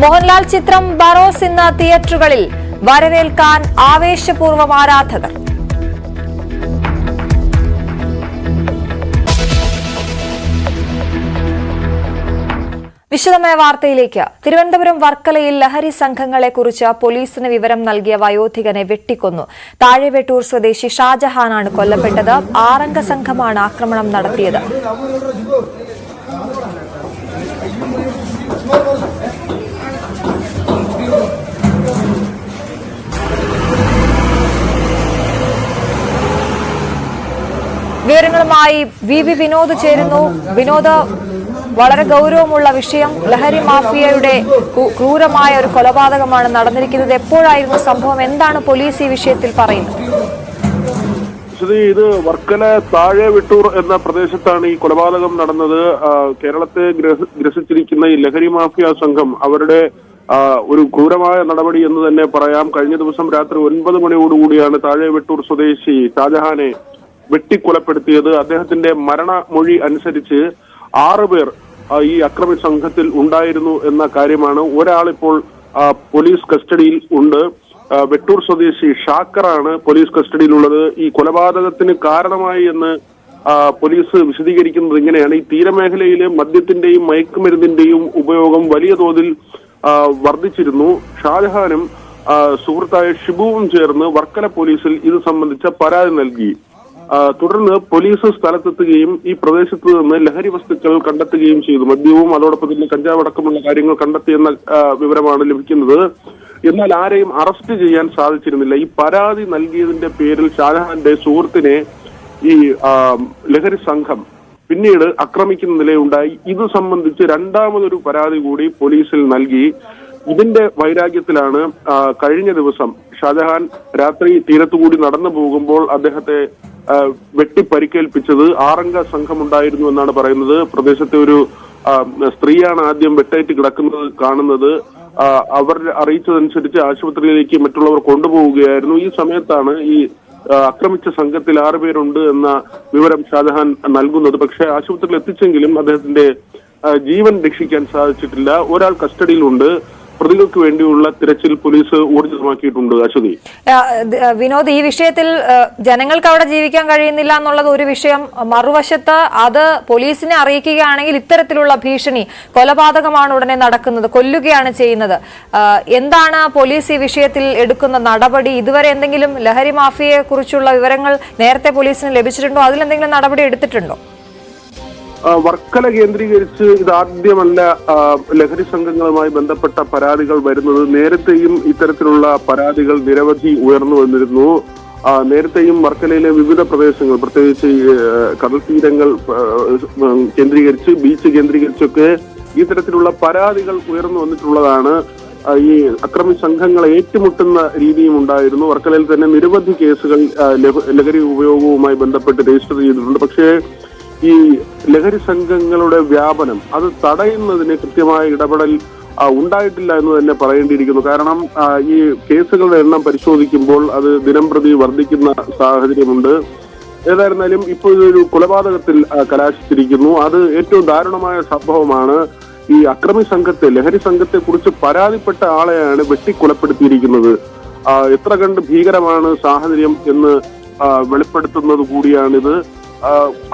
മോഹൻലാൽ ചിത്രം ബറോസ് ഇന്ന് തിയേറ്ററുകളിൽ. വരവേൽക്കാൻ ആവേശപൂർവ്വം ആരാധകർ. വിശദമായ വാർത്തയിലേക്ക്. തിരുവനന്തപുരം വർക്കലയിൽ ലഹരി സംഘങ്ങളെക്കുറിച്ച് പോലീസിന് വിവരം നൽകിയ വയോധികനെ വെട്ടിക്കൊന്നു. താഴെവെട്ടൂർ സ്വദേശി ഷാജഹാനാണ് കൊല്ലപ്പെട്ടത്. 6 അംഗ സംഘമാണ് ആക്രമണം നടത്തിയത്. വിവരങ്ങളുമായി വി വിനോദ് ചേരുന്നു. വിനോദ്, വളരെ ഗൗരവമുള്ള വിഷയം. ലഹരി മാഫിയയുടെ ക്രൂരമായ ഒരു കൊലപാതകമാണ് നടന്നിരിക്കുന്നത്. എപ്പോഴായിരുന്നു സംഭവം? എന്താണ് പോലീസ് ഈ വിഷയത്തിൽ പറയുന്നത്? ഇത് വർക്കല താഴെവെട്ടൂർ എന്ന പ്രദേശത്താണ് ഈ കൊലപാതകം നടന്നത്. കേരളത്തെ ഗ്രസിച്ചിരിക്കുന്ന ഈ ലഹരി മാഫിയ സംഘം അവരുടെ ഒരു ക്രൂരമായ നടപടി എന്ന് തന്നെ പറയാം. കഴിഞ്ഞ ദിവസം രാത്രി 9 മണിയോടുകൂടിയാണ് താഴെവെട്ടൂർ സ്വദേശി ഷാജഹാനെ വെട്ടിക്കൊലപ്പെടുത്തിയത്. അദ്ദേഹത്തിന്റെ മരണമൊഴി അനുസരിച്ച് 6 പേർ ഈ അക്രമി സംഘത്തിൽ ഉണ്ടായിരുന്നു എന്ന കാര്യമാണ്. ഒരാളിപ്പോൾ പോലീസ് കസ്റ്റഡിയിൽ ഉണ്ട്. വെട്ടൂർ സ്വദേശി ഷാക്കറാണ് പോലീസ് കസ്റ്റഡിയിലുള്ളത്. ഈ കൊലപാതകത്തിന് കാരണമായി എന്ന് പോലീസ് വിശദീകരിക്കുന്നത് ഇങ്ങനെയാണ്. ഈ തീരമേഖലയിലെ മദ്യത്തിന്റെയും മയക്കുമരുന്നിന്റെയും ഉപയോഗം വലിയ തോതിൽ വർദ്ധിച്ചിരുന്നു. ഷാജഹാനും സുഹൃത്തായ ഷിബുവും ചേർന്ന് വർക്കല പോലീസിൽ ഇത് സംബന്ധിച്ച പരാതി നൽകി. തുടർന്ന് പോലീസ് സ്ഥലത്തെത്തുകയും ഈ പ്രദേശത്ത് നിന്ന് ലഹരി വസ്തുക്കൾ കണ്ടെത്തുകയും ചെയ്തു. മദ്യവും അതോടൊപ്പം തന്നെ കഞ്ചാവ് അടക്കമുള്ള കാര്യങ്ങൾ കണ്ടെത്തിയെന്ന വിവരമാണ് ലഭിക്കുന്നത്. എന്നാൽ ആരെയും അറസ്റ്റ് ചെയ്യാൻ സാധിച്ചിരുന്നില്ല. ഈ പരാതി നൽകിയതിന്റെ പേരിൽ ഷാജഹാന്റെ സുഹൃത്തിനെ ഈ ലഹരി സംഘം പിന്നീട് ആക്രമിക്കുന്ന നിലയുണ്ടായി. ഇത് സംബന്ധിച്ച് രണ്ടാമതൊരു പരാതി കൂടി പോലീസിൽ നൽകി. ഇതിന്റെ വൈരാഗ്യത്തിലാണ് കഴിഞ്ഞ ദിവസം ഷാജഹാൻ രാത്രി തീരത്തുകൂടി നടന്നു പോകുമ്പോൾ അദ്ദേഹത്തെ വെട്ടിപ്പരിക്കേൽപ്പിച്ചത്. 6 അംഗ സംഘമുണ്ടായിരുന്നു എന്നാണ് പറയുന്നത്. പ്രദേശത്തെ ഒരു സ്ത്രീയാണ് ആദ്യം വെട്ടേറ്റ് കിടക്കുന്നത് കാണുന്നത്. അവർ അറിയിച്ചതനുസരിച്ച് ആശുപത്രിയിലേക്ക് മറ്റുള്ളവർ കൊണ്ടുപോവുകയായിരുന്നു. ഈ സമയത്താണ് ഈ ആക്രമിച്ച സംഘത്തിൽ 6 പേരുണ്ട് എന്ന വിവരം ഷാജഹാൻ നൽകുന്നത്. പക്ഷേ ആശുപത്രിയിൽ എത്തിച്ചെങ്കിലും അദ്ദേഹത്തിന്റെ ജീവൻ രക്ഷിക്കാൻ സാധിച്ചിട്ടില്ല. ഒരാൾ കസ്റ്റഡിയിലുണ്ട്. പ്രതികൾക്ക് വേണ്ടിയുള്ള തിരച്ചിൽ പോലീസ് ഊർജിതമാക്കിയിട്ടുണ്ട്. അശ്വതി, വിനോദ്, ഈ വിഷയത്തിൽ ജനങ്ങൾക്ക് അവിടെ ജീവിക്കാൻ കഴിയുന്നില്ല എന്നുള്ളത് ഒരു വിഷയം. മറുവശത്ത് അത് പോലീസിനെ അറിയിക്കുകയാണെങ്കിൽ ഇത്തരത്തിലുള്ള ഭീഷണി, കൊലപാതകമാണ് ഉടനെ നടക്കുന്നത്, കൊല്ലുകയാണ് ചെയ്യുന്നത്. എന്താണ് പോലീസ് ഈ വിഷയത്തിൽ എടുക്കുന്ന നടപടി? ഇതുവരെ എന്തെങ്കിലും ലഹരി മാഫിയയെ കുറിച്ചുള്ള വിവരങ്ങൾ നേരത്തെ പോലീസിന് ലഭിച്ചിട്ടുണ്ടോ? അതിലെന്തെങ്കിലും നടപടി എടുത്തിട്ടുണ്ടോ? വർക്കല കേന്ദ്രീകരിച്ച് ഇതാദ്യമല്ല ലഹരി സംഘങ്ങളുമായി ബന്ധപ്പെട്ട പരാതികൾ വരുന്നത്. നേരത്തെയും ഇത്തരത്തിലുള്ള പരാതികൾ നിരവധി ഉയർന്നു വന്നിരുന്നു. നേരത്തെയും വർക്കലയിലെ വിവിധ പ്രദേശങ്ങൾ, പ്രത്യേകിച്ച് കടൽ തീരങ്ങൾ കേന്ദ്രീകരിച്ച്, ബീച്ച് കേന്ദ്രീകരിച്ചൊക്കെ ഇത്തരത്തിലുള്ള പരാതികൾ ഉയർന്നു വന്നിട്ടുള്ളതാണ്. ഈ അക്രമി സംഘങ്ങളെ ഏറ്റുമുട്ടുന്ന രീതിയും ഉണ്ടായിരുന്നു. വർക്കലയിൽ തന്നെ നിരവധി കേസുകൾ ലഹരി ഉപയോഗവുമായി ബന്ധപ്പെട്ട് രജിസ്റ്റർ ചെയ്തിട്ടുണ്ട്. പക്ഷേ ഈ ലഹരി സംഘങ്ങളുടെ വ്യാപനം അത് തടയുന്നതിന് കൃത്യമായ ഇടപെടൽ ഉണ്ടായിട്ടില്ല എന്ന് തന്നെ പറയേണ്ടിയിരിക്കുന്നു. കാരണം ഈ കേസുകളുടെ എണ്ണം പരിശോധിക്കുമ്പോൾ അത് ദിനംപ്രതി വർദ്ധിക്കുന്ന സാഹചര്യമുണ്ട്. ഏതായിരുന്നാലും ഇപ്പോൾ ഇതൊരു കൊലപാതകത്തിൽ കലാശിച്ചിരിക്കുന്നു. അത് ഏറ്റവും ദാരുണമായ സംഭവമാണ്. ഈ അക്രമി സംഘത്തെ, ലഹരി സംഘത്തെ കുറിച്ച് പരാതിപ്പെട്ട ആളെയാണ് വെട്ടിക്കൊലപ്പെടുത്തിയിരിക്കുന്നത്. എത്ര കണ്ട് ഭീകരമാണ് സാഹചര്യം എന്ന് വെളിപ്പെടുത്തുന്നത് കൂടിയാണിത്.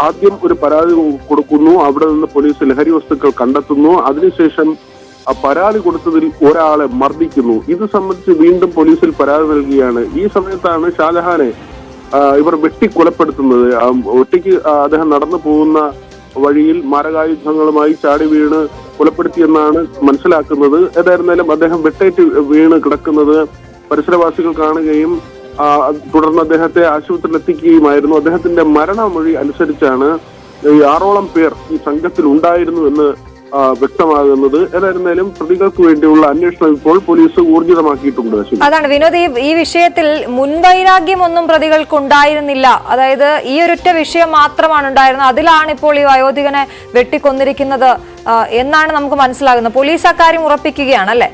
ആദ്യം ഒരു പരാതി കൊടുക്കുന്നു, അവിടെ നിന്ന് പോലീസ് ലഹരി വസ്തുക്കൾ കണ്ടെത്തുന്നു, അതിനുശേഷം പരാതി കൊടുത്തതിൽ ഒരാളെ മർദ്ദിക്കുന്നു. ഇത് സംബന്ധിച്ച് വീണ്ടും പോലീസിൽ പരാതി നൽകുകയാണ്. ഈ സമയത്താണ് ഷാജഹാനെ ഇവർ വെട്ടിക്കൊലപ്പെടുത്തുന്നത്. ഒറ്റയ്ക്ക് അദ്ദേഹം നടന്നു പോകുന്ന വഴിയിൽ മാരകായുധങ്ങളുമായി ചാടി വീണ് കൊലപ്പെടുത്തിയെന്നാണ് മനസ്സിലാക്കുന്നത്. ഏതായിരുന്നാലും അദ്ദേഹം വെട്ടേറ്റ് വീണ് കിടക്കുന്നത് പരിസരവാസികൾ കാണുകയും തുടർന്ന് അദ്ദേഹത്തെ ആശുപത്രിയിൽ എത്തിക്കുകയുമായിരുന്നു. അദ്ദേഹത്തിന്റെ മരണമൊഴി അനുസരിച്ചാണ് 6ഓളം പേർ ഈ സംഘത്തിൽ ഉണ്ടായിരുന്നു എന്ന് വ്യക്തമാകുന്നത്. ഏതായിരുന്നാലും പ്രതികൾക്ക് വേണ്ടിയുള്ള അന്വേഷണം ഇപ്പോൾ പോലീസ് ഊർജിതമാക്കിയിട്ടുണ്ട്. അതാണ് വിനോദ്, ഈ വിഷയത്തിൽ മുൻവൈരാഗ്യം ഒന്നും പ്രതികൾക്ക് ഉണ്ടായിരുന്നില്ല. അതായത് ഈ ഒരൊറ്റ വിഷയം മാത്രമാണ് ഉണ്ടായിരുന്നത്. അതിലാണ് ഇപ്പോൾ ഈ വയോധികനെ വെട്ടിക്കൊന്നിരിക്കുന്നത് എന്നാണ് നമുക്ക് മനസ്സിലാകുന്നത്. പോലീസ് അക്കാര്യം ഉറപ്പിക്കുകയാണ് അല്ലേ?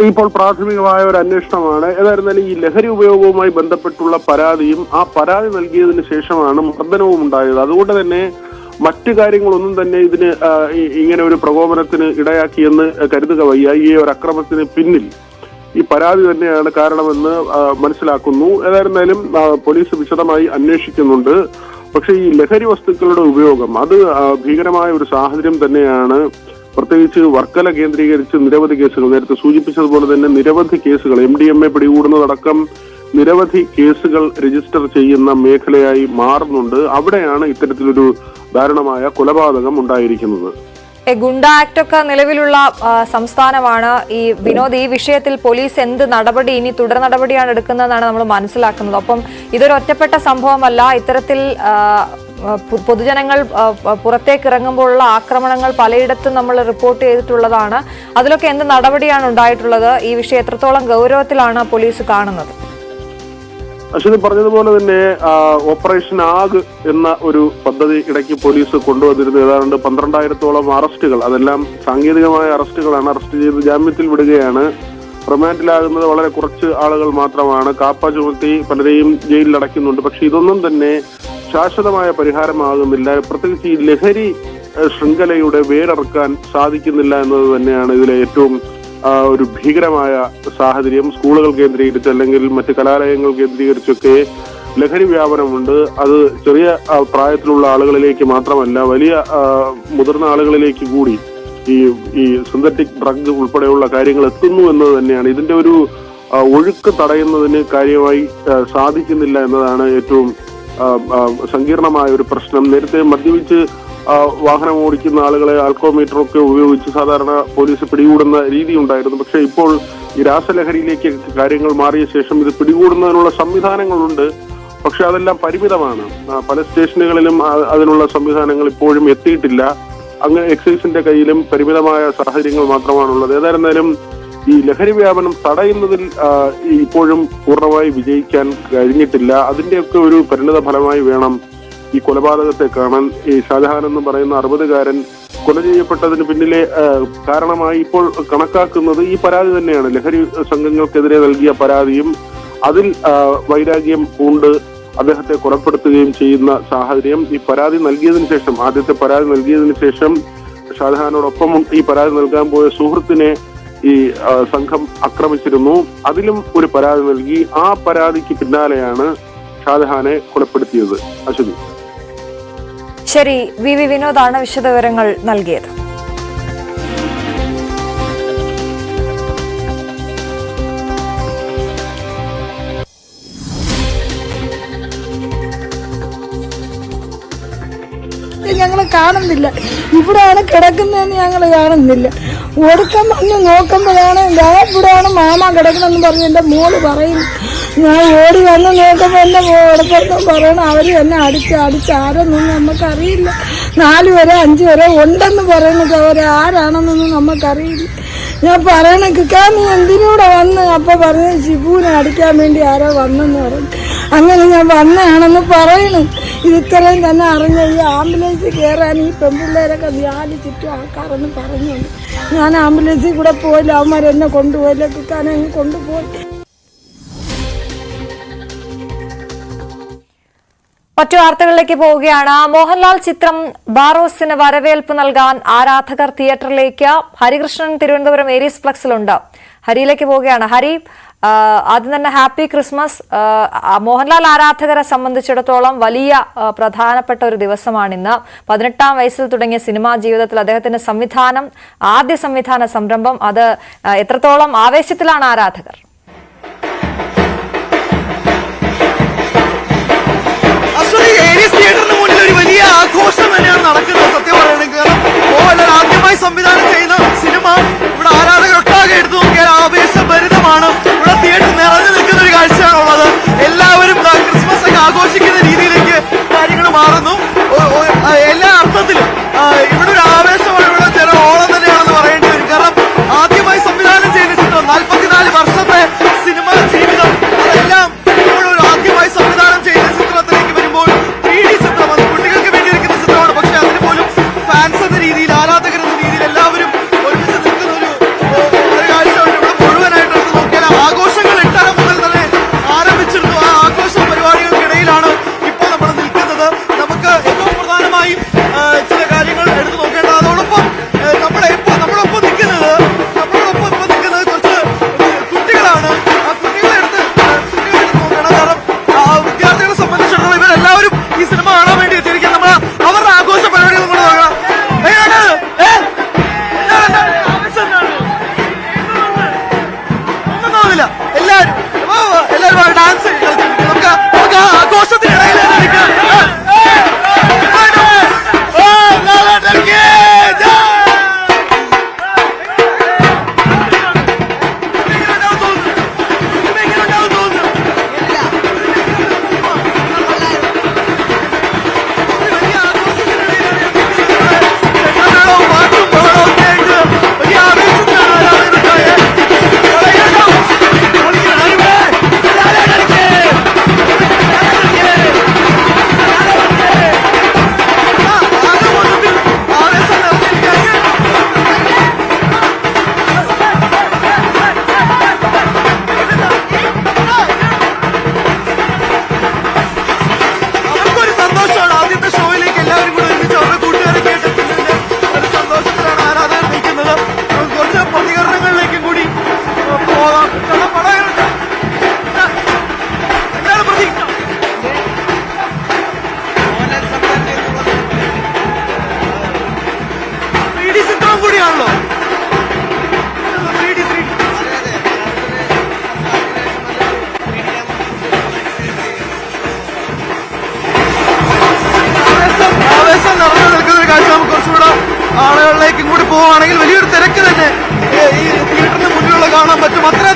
ഇപ്പോൾ പ്രാഥമികമായ ഒരു അന്വേഷണമാണ്. ഏതായിരുന്നാലും ഈ ലഹരി ഉപയോഗവുമായി ബന്ധപ്പെട്ടുള്ള പരാതിയും ആ പരാതി നൽകിയതിനു ശേഷമാണ് മർദ്ദനവും ഉണ്ടായത്. അതുകൊണ്ട് തന്നെ മറ്റു കാര്യങ്ങളൊന്നും തന്നെ ഇതിന് ഇങ്ങനെ ഒരു പ്രകോപനത്തിന് ഇടയാക്കിയെന്ന് കരുതുക വയ്യ. ഈ ഒരു അക്രമത്തിന് പിന്നിൽ ഈ പരാതി തന്നെയാണ് കാരണമെന്ന് മനസ്സിലാക്കുന്നു. ഏതായിരുന്നാലും പോലീസ് വിശദമായി അന്വേഷിക്കുന്നുണ്ട്. പക്ഷെ ഈ ലഹരി വസ്തുക്കളുടെ ഉപയോഗം അത് ഭീകരമായ ഒരു സാഹചര്യം തന്നെയാണ്. പ്രത്യേകിച്ച് വർക്കല കേന്ദ്രീകരിച്ച് നിരവധി കേസുകൾ, നേരത്തെ സൂചിപ്പിച്ചതുപോലെ തന്നെ നിരവധി കേസുകൾ, MDMA പിടികൂടുന്നതടക്കം നിരവധി കേസുകൾ രജിസ്റ്റർ ചെയ്യുന്ന മേഖലയായി മാറുന്നുണ്ട്. അവിടെയാണ് ഇത്തരത്തിലൊരു ദാരുണമായ കൊലപാതകം ഉണ്ടായിരിക്കുന്നത്. ഗുണ്ട ആക്ട് ഒക്കെ നിലവിലുള്ള സംസ്ഥാനമാണ്. ഈ വിനോദ്, ഈ വിഷയത്തിൽ പോലീസ് എന്ത് നടപടി, ഇനി തുടർ നടപടിയാണ് എടുക്കുന്നതെന്നാണ് നമ്മൾ മനസ്സിലാക്കുന്നത്. ഒപ്പം ഇതൊരു ഒറ്റപ്പെട്ട സംഭവമല്ല. ഇത്തരത്തിൽ പൊതുജനങ്ങൾ പുറത്തേക്ക് ഇറങ്ങുമ്പോഴുള്ള ആക്രമണങ്ങൾ പലയിടത്തും നമ്മൾ റിപ്പോർട്ട് ചെയ്തിട്ടുള്ളതാണ്. അതിലൊക്കെ എന്ത് നടപടിയാണ് ഉണ്ടായിട്ടുള്ളത്? ഈ വിഷയം എത്രത്തോളം ഗൗരവത്തിലാണ് പോലീസ് കാണുന്നത്? അശ്വതി പറഞ്ഞതുപോലെ തന്നെ ഓപ്പറേഷൻ ആഗ് എന്ന ഒരു പദ്ധതി ഇടയ്ക്ക് പോലീസ് കൊണ്ടുവന്നിരുന്നു. ഏതാണ്ട് 12,000-ഓളം അറസ്റ്റുകൾ, അതെല്ലാം സാങ്കേതികമായ അറസ്റ്റുകളാണ്. അറസ്റ്റ് ചെയ്ത് ജാമ്യത്തിൽ വിടുകയാണ്. റിമാൻഡിലാകുന്നത് വളരെ കുറച്ച് ആളുകൾ മാത്രമാണ്. കാപ്പ ചുമത്തി പലരെയും ജയിലിൽ അടയ്ക്കുന്നുണ്ട്. പക്ഷെ ഇതൊന്നും തന്നെ ശാശ്വതമായ പരിഹാരമാകുന്നില്ല. പ്രത്യേകിച്ച് ഈ ലഹരി ശൃംഖലയുടെ വേരറക്കാൻ സാധിക്കുന്നില്ല എന്നത് തന്നെയാണ് ഇതിലെ ഏറ്റവും ഒരു ഭീകരമായ സാഹചര്യം. സ്കൂളുകൾ കേന്ദ്രീകരിച്ച് അല്ലെങ്കിൽ മറ്റ് കലാലയങ്ങൾ കേന്ദ്രീകരിച്ചൊക്കെ ലഹരി വ്യാപനമുണ്ട്. അത് ചെറിയ പ്രായത്തിലുള്ള ആളുകളിലേക്ക് മാത്രമല്ല, വലിയ മുതിർന്ന ആളുകളിലേക്ക് കൂടി ഈ സിന്തറ്റിക് ഡ്രഗ് ഉൾപ്പെടെയുള്ള കാര്യങ്ങൾ എത്തുന്നു എന്നത് തന്നെയാണ്. ഇതിന്റെ ഒരു ഒഴുക്ക് തടയുന്നതിന് കാര്യമായി സാധിക്കുന്നില്ല എന്നതാണ് ഏറ്റവും സങ്കീർണമായ ഒരു പ്രശ്നം. നേരത്തെ മദ്യപിച്ച് വാഹനം ഓടിക്കുന്ന ആളുകളെ ആൽക്കോമീറ്ററൊക്കെ ഉപയോഗിച്ച് സാധാരണ പോലീസ് പിടികൂടുന്ന രീതി ഉണ്ടായിരുന്നു. പക്ഷെ ഇപ്പോൾ ഈ രാസലഹരിയിലേക്ക് കാര്യങ്ങൾ മാറിയ ശേഷം ഇത് പിടികൂടുന്നതിനുള്ള സംവിധാനങ്ങളുണ്ട്. പക്ഷെ അതെല്ലാം പരിമിതമാണ്. പല സ്റ്റേഷനുകളിലും അതിനുള്ള സംവിധാനങ്ങൾ ഇപ്പോഴും എത്തിയിട്ടില്ല. അങ്ങനെ എക്സൈസിന്റെ കയ്യിലും പരിമിതമായ സാഹചര്യങ്ങൾ മാത്രമാണുള്ളത്. ഏതായിരുന്നാലും ഈ ലഹരി വ്യാപനം തടയുന്നതിൽ ഇപ്പോഴും പൂർണ്ണമായി വിജയിക്കാൻ കഴിഞ്ഞിട്ടില്ല. അതിന്റെയൊക്കെ ഒരു പരിണിത ഫലമായി വേണം ഈ കൊലപാതകത്തെ കാണാൻ. ഈ ഷാജഹാൻ എന്ന് പറയുന്ന 60-കാരൻ കൊല ചെയ്യപ്പെട്ടതിന് പിന്നിലെ കാരണമായി ഇപ്പോൾ കണക്കാക്കുന്നത് ഈ പരാതി തന്നെയാണ്. ലഹരി സംഘങ്ങൾക്കെതിരെ നൽകിയ പരാതിയും അതിൽ വൈരാഗ്യം പൂണ്ട് അദ്ദേഹത്തെ കൊലപ്പെടുത്തുകയും ചെയ്യുന്ന സാഹചര്യം. ഈ പരാതി നൽകിയതിനു ശേഷം, ആദ്യത്തെ പരാതി നൽകിയതിനു ശേഷം ഷാജഹാനോടൊപ്പം ഈ പരാതി നൽകാൻ പോയ സുഹൃത്തിനെ ഈ സംഘം ആക്രമിച്ചിരുന്നു. അതിലും ഒരു പരാതി നൽകി. ആ പരാതിക്ക് പിന്നാലെയാണ് ഷാജഹാനെ കൊലപ്പെടുത്തിയത്. അശ്വതി. ശരി, വി വിനോദാണ് വിശദവിവരങ്ങൾ നൽകിയത്. ഞങ്ങൾ കാണുന്നില്ല, ഇവിടെയാണ് കിടക്കുന്നതെന്ന് ഞങ്ങൾ കാണുന്നില്ല. ഓടിക്കാൻ വന്ന് നോക്കുമ്പോഴാണ് ഇവിടെയാണ് മാമ കിടക്കണമെന്ന് പറഞ്ഞ് എൻ്റെ മോള് പറയും. ഞാൻ ഓടി വന്ന് നോക്കുമ്പോൾ എൻ്റെ ഓടപ്പം പറയണം അവർ എന്നെ അടിച്ച് ആരെന്നൊന്നും നമുക്കറിയില്ല. 4 വരെ 5 വരെ ഉണ്ടെന്ന് പറയുന്നത് അവർ ആരാണെന്നൊന്നും നമുക്കറിയില്ല. ഞാൻ പറയണ കിക്കാ നീ എന്തിനൂടെ വന്ന്? അപ്പൊ പറഞ്ഞ ഷിബുവിനെ അടിക്കാൻ വേണ്ടി ആരോ വന്നെന്ന് പറഞ്ഞു. അങ്ങനെ ഞാൻ വന്നതാണെന്ന് പറയണം. ഇത് ഇത്രയും തന്നെ അറിഞ്ഞ ഈ ആംബുലൻസിൽ കയറാൻ ഈ പെൺപിള്ളേരൊക്കെ വ്യാലിച്ചിട്ടും ആൾക്കാരെന്ന് പറഞ്ഞു. ഞാൻ ആംബുലൻസിൽ കൂടെ പോയില്ല, അവന്മാരെന്നെ കൊണ്ടുപോയില്ല, കിക്കാനെ കൊണ്ടുപോയി. മറ്റു വാർത്തകളിലേക്ക് പോവുകയാണ്. മോഹൻലാൽ ചിത്രം ബാറോസിന് വരവേൽപ്പ് നൽകാൻ ആരാധകർ തിയേറ്ററിലേക്ക്. ഹരികൃഷ്ണൻ തിരുവനന്തപുരം ഏരീസ് ഫ്ലക്സിലുണ്ട്. ഹരിയിലേക്ക് പോവുകയാണ്. ഹരി, ആദ്യം തന്നെ ഹാപ്പി ക്രിസ്മസ്. മോഹൻലാൽ ആരാധകരെ സംബന്ധിച്ചിടത്തോളം വലിയ പ്രധാനപ്പെട്ട ഒരു ദിവസമാണിന്ന്. 18-ാം വയസ്സിൽ തുടങ്ങിയ സിനിമാ ജീവിതത്തിൽ അദ്ദേഹത്തിന്റെ ആദ്യ സംവിധാന സംരംഭം, അത് എത്രത്തോളം ആവേശത്തിലാണ് ആരാധകർ? തിയേറ്ററിന് മുന്നിൽ ഒരു വലിയ ആഘോഷം തന്നെയാണ് നടക്കുന്നത്. സത്യം പറയുന്നത്, കാരണം മോഹൻലാൽ ആദ്യമായി സംവിധാനം ചെയ്യുന്ന സിനിമ ഇവിടെ ആരാധകരൊട്ടാകെ എടുത്തു നോക്കിയാൽ ആവേശഭരിതമാണ്. ഇവിടെ തിയേറ്റർ നിറഞ്ഞു നിൽക്കുന്ന ഒരു കാഴ്ചയാണുള്ളത്. എല്ലാവരും ക്രിസ്മസ് ഒക്കെ ആഘോഷിക്കുന്ന രീതിയിലേക്ക് കാര്യങ്ങൾ മാറുന്നു. എല്ലാ അർത്ഥത്തിലും ഇവിടെ ഒരു ആവേശമാണ്, ഇവിടെ ചില ഓളം തന്നെയാണെന്ന് പറയേണ്ടി വരും. കാരണം ആദ്യമായി സംവിധാനം ചെയ്ത ചിത്രം, 44 വർഷത്തെ സിനിമ ജീവിതം, അതെല്ലാം ഇപ്പോഴൊരു ആദ്യമായി സംവിധാനം ചെയ്ത ചിത്രത്തിലേക്ക് വരുമ്പോൾ 3D ചിത്രം, അത് കുട്ടികൾക്ക് വേണ്ടിയിരിക്കുന്ന ചിത്രമാണ്. പക്ഷെ അതിന് പോലും ഫാൻസ് എന്ന രീതിയിൽ, ആരാധകർ എന്ന രീതിയിൽ എല്ലാവരും ഒരുമിച്ച് നിൽക്കുന്ന ഒരു കാഴ്ചയുണ്ട്. ഇവിടെ മുഴുവനായിട്ട് എടുത്ത് നോക്കിയാൽ ആഘോഷങ്ങൾ 8:30 മുതൽ തന്നെ ആരംഭിച്ചിരുന്നു. ആ ആഘോഷ പരിപാടികൾക്കിടയിലാണ് ഇപ്പോൾ നമ്മൾ നിൽക്കുന്നത്. നമുക്ക് ഏറ്റവും പ്രധാനമായും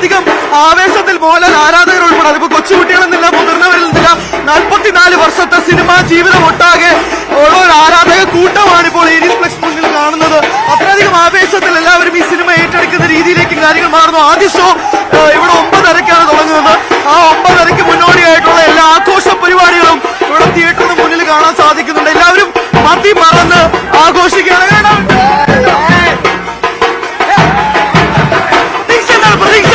അത്രയധികം ആവേശത്തിൽ മോഹൻലാൽ ആരാധകർ ഉൾപ്പെടെ അതിപ്പോ കൊച്ചുകുട്ടികളെന്നില്ല മുതിർന്നവരിൽ 44 വർഷത്തെ സിനിമാ ജീവിതം ഒട്ടാകെ ഉള്ള ഒരു ആരാധക കൂട്ടമാണ് ഇപ്പോൾ ഏരീസ് ഫ്ലെക്സ് മുന്നിൽ കാണുന്നത്. അത്രയധികം ആവേശത്തിൽ എല്ലാവരും ഈ സിനിമ ഏറ്റെടുക്കുന്ന രീതിയിലേക്ക് കാര്യങ്ങൾ മാറുന്നു. ആദ്യ ഷോ ഇവിടെ 9:30 തുടങ്ങുന്നത്. ആ 9:30 മുന്നോടിയായിട്ടുള്ള എല്ലാ ആഘോഷ പരിപാടികളും ഇവിടെ തിയേറ്ററിന് മുന്നിൽ കാണാൻ സാധിക്കുന്നുണ്ട്. എല്ലാവരും മതി മറന്ന് ആഘോഷിക്കുകയാണ്. പ്രതീക്ഷ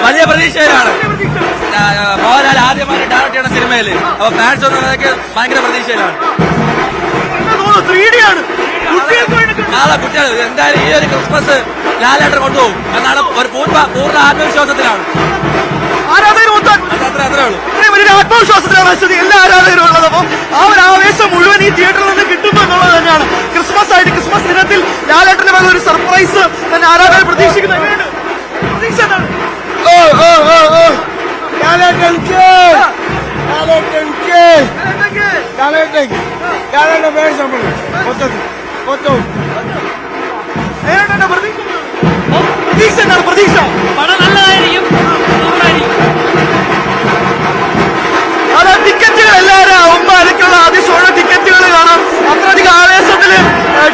വലിയ പ്രതീക്ഷയിലാണ്. മോഹൻലാൽ ആദ്യമായി ഡയറക്ട് ചെയ്യുന്ന സിനിമയിൽ അപ്പൊ ഫാൻസ് ഒന്നൊക്കെ ഭയങ്കര പ്രതീക്ഷയിലാണ്. നാളെ കുട്ടികൾ എന്തായാലും ഈ ഒരു ക്രിസ്മസ് ലാലേട്ടൻ കൊണ്ടുപോകും എന്നാണ് ഒരു പൂർണ്ണ ആത്മവിശ്വാസത്തിലാണ്. അത്രേ ഉള്ളൂ. ആത്മവിശ്വാസത്തിലാണ് അശ്വതി എല്ലാ ആരാധകരും ഉള്ളത്. അപ്പം ആ ഒരു ആവേശം മുഴുവൻ ഈ തിയേറ്ററിൽ നിന്ന് കിട്ടുന്നു എന്നുള്ളത് തന്നെയാണ്. ക്രിസ്മസ് ആയിട്ട് ക്രിസ്മസ് ദിനത്തിൽ ലാലേട്ടന്റെ വക ഒരു സർപ്രൈസ് തന്നെ ആരാധകർ പ്രതീക്ഷിക്കുന്നത്. പ്രതീക്ഷ എന്താണ്? പ്രതീക്ഷ എന്താണ്? പ്രതീക്ഷ പണം നല്ലതായിരിക്കും. അതാ ടിക്കറ്റുകൾ എല്ലാവരും 9:30 ആദ്യ ഷോയുടെ ടിക്കറ്റുകൾ കാണാം. അത്രയധികം ആവേശത്തില്